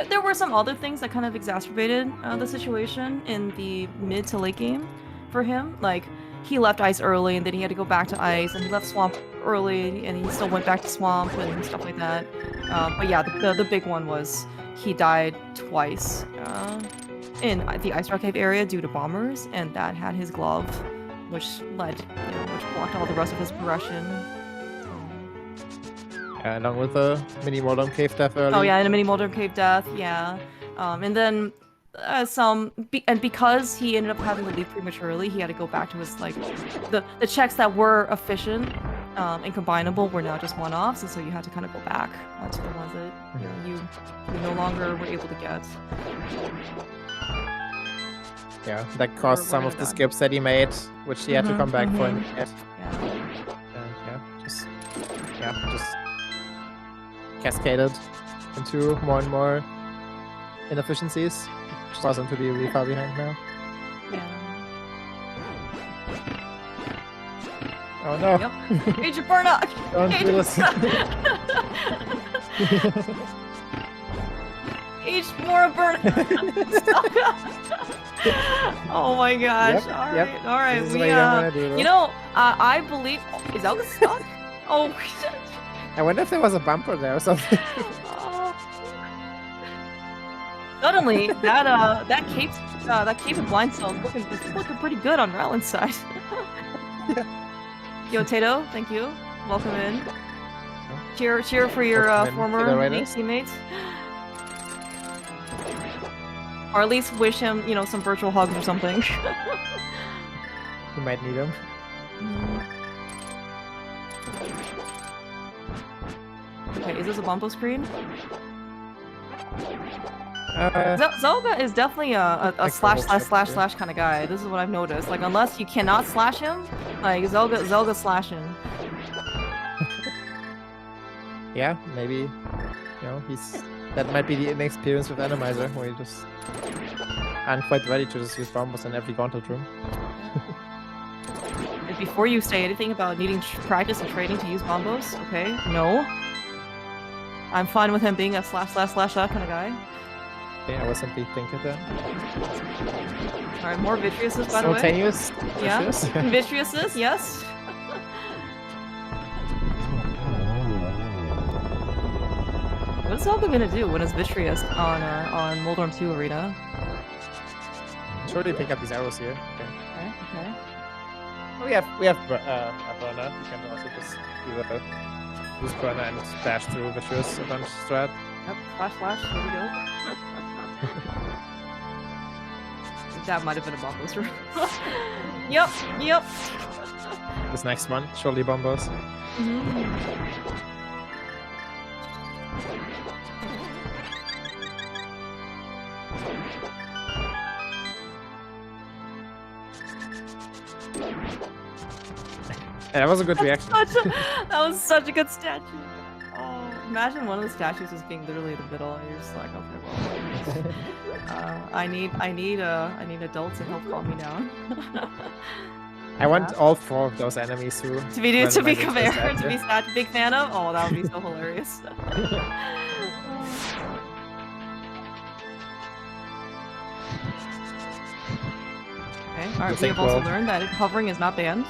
there were some other things that kind of exacerbated the situation in the mid to late game for him. Like, he left ice early and then he had to go back to ice, and he left swamp early and he still went back to swamp and stuff like that. But yeah, the big one was he died twice in the Ice Rock Cave area due to bombers, and that had his glove, which which blocked all the rest of his progression. Along with the mini Moldom Cave death early. Oh yeah, and a mini Moldom Cave death, yeah. And then because he ended up having to leave prematurely, he had to go back to his, like, the checks that were efficient and combinable were now just one-offs, and so you had to kind of go back to the ones that you no longer were able to get. Yeah, that caused some of the skips that he made, which he had to come back for in the end. Just cascaded into more and more inefficiencies, which caused him to be really far behind now. Yeah. Oh no! Yep. Agent Burnock! Don't do this. Agent Mora Burnock! Oh my gosh! Yep. All right. I believe. Is Zelga stuck? Oh. I wonder if there was a bumper there or something. Suddenly, that cape and blind cell is looking pretty good on Ralen's side. Yo, Tato, thank you. Welcome in. Cheer for your Ultimate former Accelerators. teammates. Or at least wish him, you know, some virtual hugs or something. You might need them. Okay, is this a bumpo screen? Zelga is definitely a slash kind of guy. This is what I've noticed. Like, unless you cannot slash him, like Zelga slashing. Yeah, maybe. You know, that might be the inexperience with Randomizer, where you just aren't quite ready to just use bombos in every gauntlet room. Before you say anything about needing practice and training to use bombos, okay? No. I'm fine with him being a slash kind of guy. Okay, I was simply thinking that. Alright, more Vitreouses, by the way. Simultaneous? Yeah. Vitreouses, yes. What's Zelga gonna do when it's Vitreous on Moldorm 2 Arena? Sure, they pick up these arrows here. Okay. Oh, we have a burner. We can also just use burner and dash through Vitreous a bunch strat. Yep, flash, here we go. That might have been a bombos room. Yep. This next one, surely bombos. Yeah, that was a good reaction. That was such a good statue. Oh, imagine one of the statues is being literally in the middle, and you're just like, okay, well, I need adults to help calm me down. I want all 4 of those enemies to be compared to be such a big fan of. Oh, that would be so hilarious. Okay, alright, we have also learned that hovering is not banned.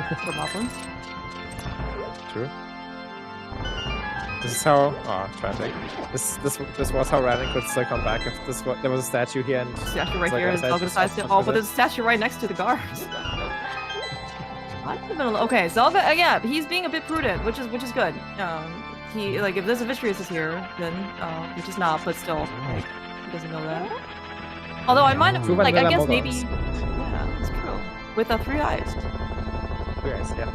For Moblins. True. This is how... Oh, tragic. This was how Ralen could still come back if there was a statue here and... Statue right here, and Zelga decides to... Oh, but there's a statue right next to the guards. Okay, Zelga, yeah, he's being a bit prudent, which is good. He, like, if there's a Vitreous is here, then, which is not, but still, like, he doesn't know that. Although I might have, like, I guess maybe... Yeah, it's true. With 3 eyes. 3 eyes, yeah.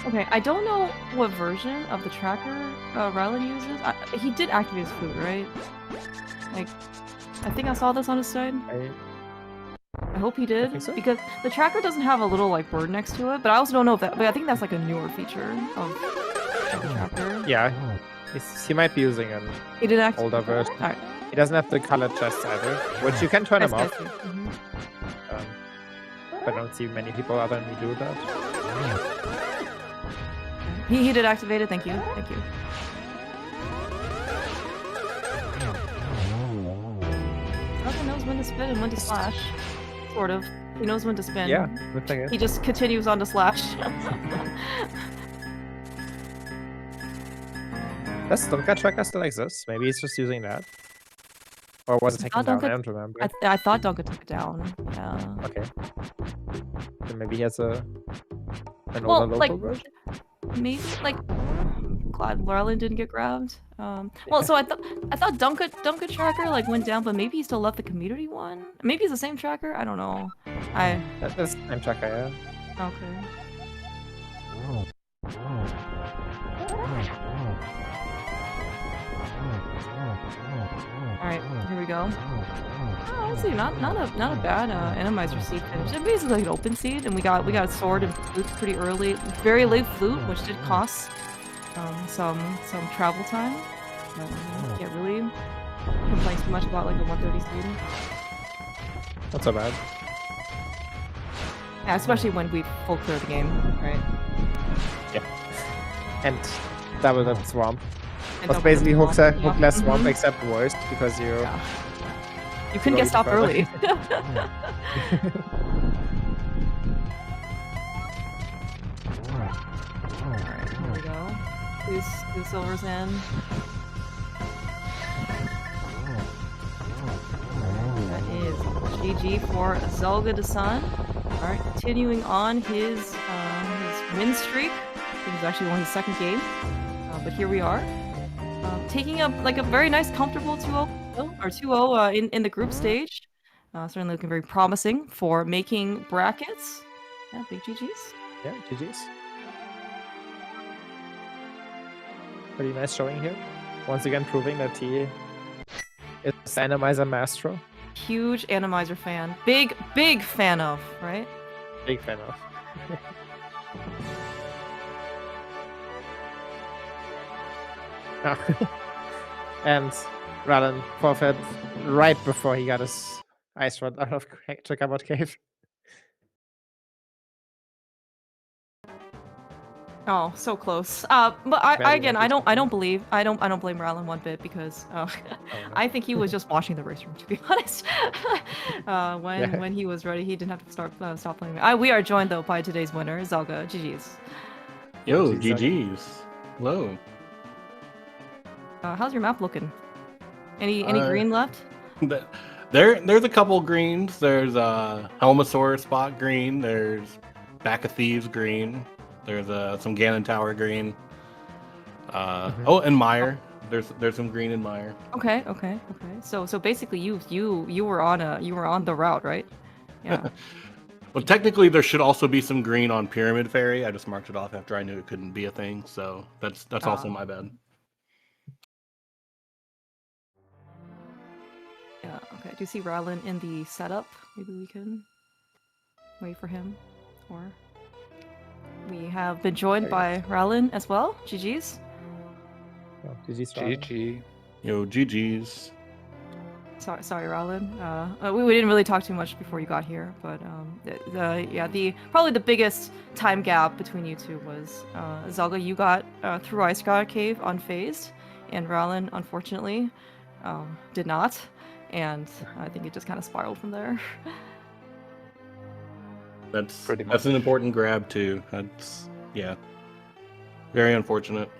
Okay, I don't know what version of the tracker Ralen uses. He did activate his flute, right? Like, I think I saw this on his side. I hope he did, think so. Because the tracker doesn't have a little like bird next to it. But I also don't know if that. But I think that's like a newer feature of the tracker. Yeah, he might be using an older version. All right. He doesn't have the colored chest either, which you can turn him off. I don't see many people other than me do that. He did activate it. Thank you. He knows when to spin and when to slash. Sort of. He knows when to spin. Yeah, good thing is. He just continues on to slash. Does Donka tracker still exist? Maybe he's just using that. Or was it taken down? I don't remember. I thought Donka took it down. Yeah. Okay. Then maybe he has an older local version? Maybe, like, glad Ralen didn't get grabbed. Well, so I thought Donka tracker like went down, but maybe he still left the community one. Maybe it's the same tracker. I don't know. That's the same tracker, yeah. Okay. All right, here we go. Oh, let's see, not a bad Enemizer seed finish. It's basically like an open seed, and we got a sword and flute pretty early, very late flute, which did cost some travel time. Can't really complain too much about like a 130 seed. Not so bad. Yeah, especially when we full clear the game, right? Yeah. And double the swamp. It's basically hookless swamp, except worse because you couldn't get stopped early. Alright, here we go. Two silvers in. GG for zelgadissan. All right, continuing on his win streak. I think it's actually only his second game, but here we are, taking up like a very nice, comfortable 2-0 or 2-0 in the group stage. Certainly looking very promising for making brackets. Yeah, big GGs. Yeah, GGs. Pretty nice showing here. Once again, proving that he is Randomizer Maestro. Huge Randomizer fan. Big fan of, right? Big fan of. And Ralen forfeit right before he got his ice rod out of Checkerboard Cave. Oh, so close. But I don't blame Ralen one bit because I think he was just watching the race room, to be honest. When he was ready, he didn't have to stop playing. We are joined though by today's winner, Zelga. GGs. Yo, GGs. Hello. How's your map looking? Any green left? There's a couple greens. There's Helmosaur spot green. There's Back of Thieves green. There's some Ganon Tower green. Oh, and Mire. There's some green in Mire. Okay. So basically, you were on the route, right? Yeah. Well, technically, there should also be some green on Pyramid Fairy. I just marked it off after I knew it couldn't be a thing. So that's also my bad. Yeah. Okay. Do you see Ralen in the setup? Maybe we can wait for him, or. We have been joined by Ralen as well. GGs. Oh, GGs. GG. Yo, GGs. Sorry, Ralen. We didn't really talk too much before you got here, but probably the biggest time gap between you two was Zelga. You got through Ice God Cave unfazed, and Ralen unfortunately did not, and I think it just kind of spiraled from there. That's an important grab too. That's very unfortunate.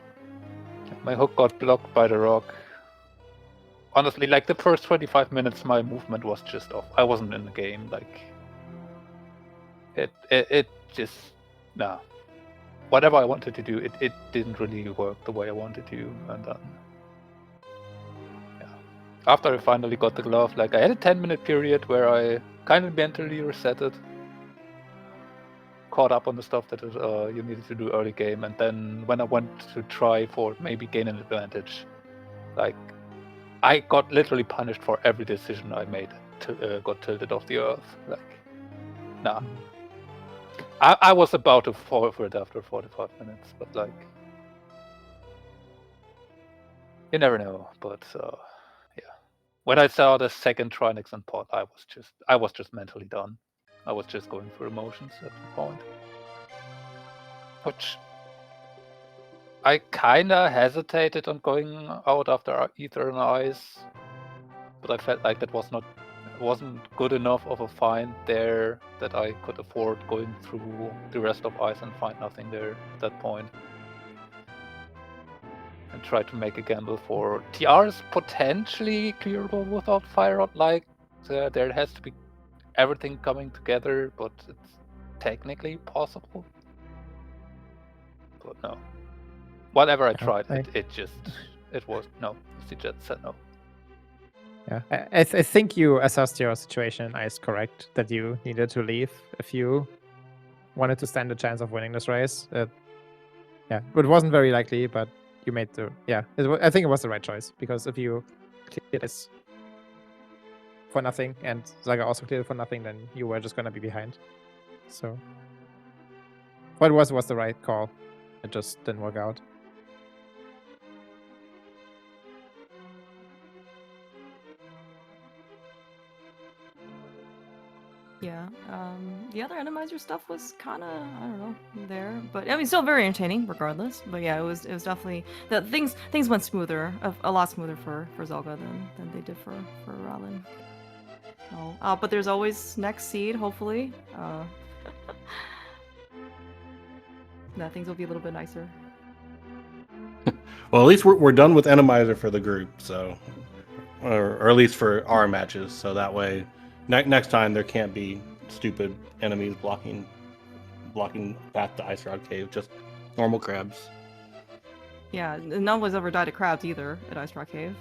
My hook got blocked by the rock. Honestly, like the first 25 minutes, my movement was just off. I wasn't in the game. Like it just whatever I wanted to do, it didn't really work the way I wanted to, and after I finally got the glove, like I had a 10-minute period where I kind of mentally resetted. Caught up on the stuff that you needed to do early game, and then when I went to try for maybe gain an advantage, like I got literally punished for every decision I made. Got tilted off the earth. Like, nah. I was about to forfeit after 45 minutes, but like, you never know. But when I saw the second Trinix and pot, I was just mentally done. I was just going through emotions at the point. Which I kinda hesitated on going out after Ether and Ice. But I felt like that wasn't good enough of a find there that I could afford going through the rest of Ice and find nothing there at that point. And try to make a gamble for TRs potentially clearable without Fire Rod. Like there has to be everything coming together, but it's technically possible. But no. Whatever I tried, it was no. She just said no. Yeah, I think you assessed your situation in Ice correct, that you needed to leave if you wanted to stand a chance of winning this race. It wasn't very likely, but you made I think it was the right choice, because if you cleared this for nothing, and Zaga also cleared for nothing, then you were just gonna be behind. So what was the right call. It just didn't work out. Yeah, the other Randomizer stuff was kind of, I don't know, there, but I mean, still very entertaining regardless. But yeah, it was definitely things went smoother, a lot smoother for Zelga than they did for Ralen. Oh, but there's always next seed, hopefully. That things will be a little bit nicer. Well, at least we're done with Enemizer for the group, so, or at least for our matches. So that way, Next time there can't be stupid enemies blocking path to Ice Rock Cave. Just normal crabs. Yeah, none was ever died of crabs either at Ice Rock Cave.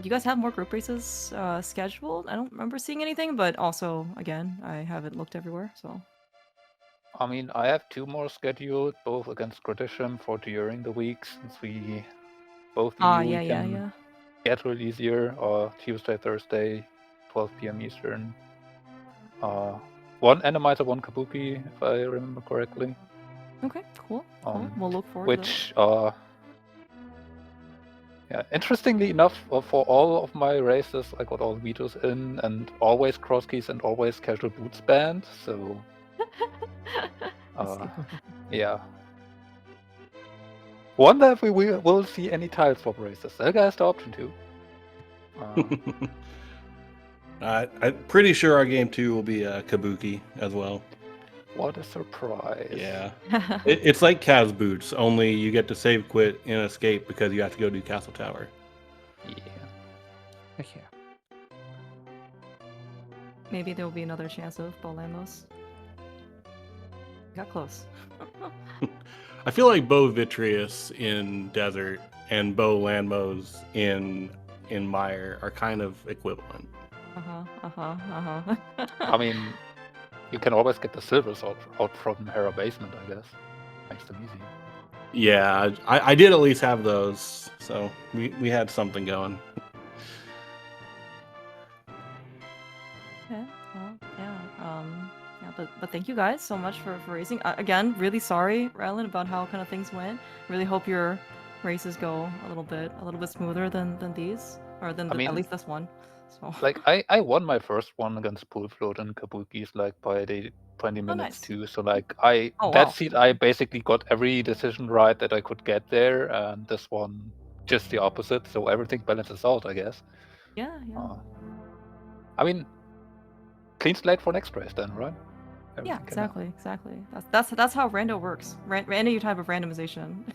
You guys have more group races scheduled? I don't remember seeing anything, but also, again, I haven't looked everywhere, so. I mean, I have 2 more scheduled, both against Gradisham for during the week, since we both EU can get a little easier. Tuesday, Thursday, 12 p.m. Eastern. One Enemizer, one Kabuki, if I remember correctly. Okay, cool. We'll look forward which, to yeah, interestingly enough, for all of my races, I got all vetoes in, and always cross keys and always casual boots banned. So, yeah. Wonder if we will see any tile swap races. Zelga has the option too. I'm pretty sure our game 2 will be Kabuki as well. What a surprise! Yeah, it's like Kaz Boots, only you get to save quit and escape because you have to go do Castle Tower. Yeah. Heck yeah. Maybe there will be another chance of Bo Lamos. Got close. I feel like Bo Vitreous in Desert and Bo Lanmos in Mire are kind of equivalent. I mean, you can always get the silvers out from Hera Basement, I guess. Makes them easy. Yeah, I did at least have those, so we had something going. Okay, well, but thank you guys so much for racing. Again, really sorry, Ralen, about how kind of things went. Really hope your races go a little bit smoother than these, or than at least this one. So. Like I won my first one against Pool Float and Kabukis like by the 20 minutes too. So like that seat I basically got every decision right that I could get there, and this one just the opposite. So everything balances out, I guess. Yeah. I mean, clean slate for next race then, right? Yeah, exactly. That's how rando works. Any type of randomization.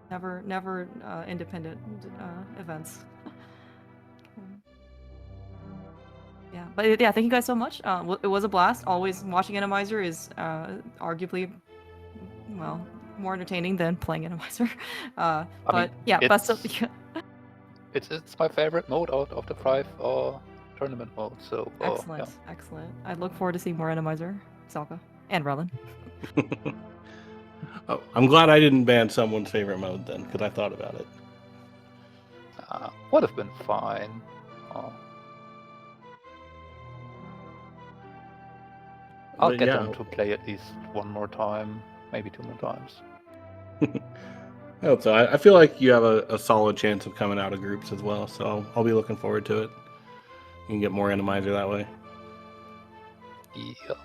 Never independent events. Yeah, but yeah, thank you guys so much. It was a blast. Always watching Enemizer is arguably, well, more entertaining than playing Enemizer. But yeah, best of. It's my favorite mode out of the 5 tournament mode. So excellent. I look forward to seeing more Enemizer, Zelga, and Ralen. Oh, I'm glad I didn't ban someone's favorite mode then, because I thought about it. Would have been fine. I'll get them to play at least one more time, maybe 2 more times. I hope so. I feel like you have a solid chance of coming out of groups as well, so I'll be looking forward to it. You can get more Enemizer that way. Yeah.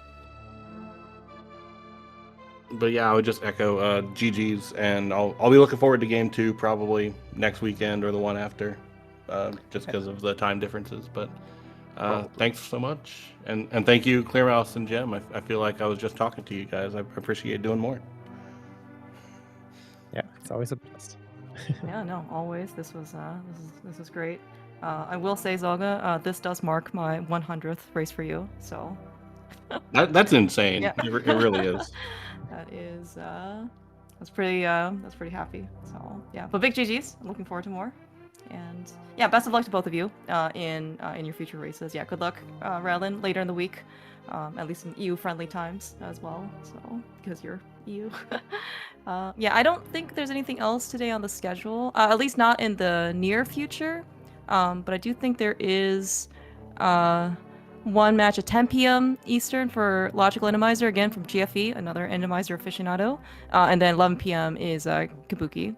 But yeah, I would just echo GG's, and I'll be looking forward to game 2 probably next weekend or the one after, just because of the time differences. But thanks so much, and thank you, Clearmouse and Jem. I feel like I was just talking to you guys. I appreciate doing more. Yeah, it's always a blast. Yeah, no, always. This was great. I will say, Zelga, this does mark my 100th race for you. So that's insane. Yeah. It really is. That is that's pretty happy. So yeah, but big GGs. I'm looking forward to more. And yeah, best of luck to both of you in your future races. Yeah, good luck, Ralen, later in the week. At least in EU-friendly times as well. So because you're EU. Yeah, I don't think there's anything else today on the schedule. At least not in the near future. But I do think there is one match at 10 p.m. Eastern for Logical Enemizer, again from GFE, another Enemizer aficionado. And then 11 p.m. is Kabuki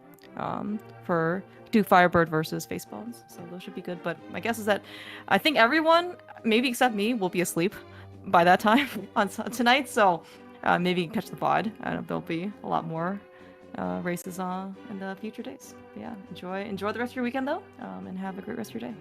for do Firebird versus Faceballs. So those should be good. But my guess is that I think everyone, maybe except me, will be asleep by that time on tonight. So maybe you can catch the VOD. There'll be a lot more races in the future days. But yeah, enjoy the rest of your weekend though, and have a great rest of your day.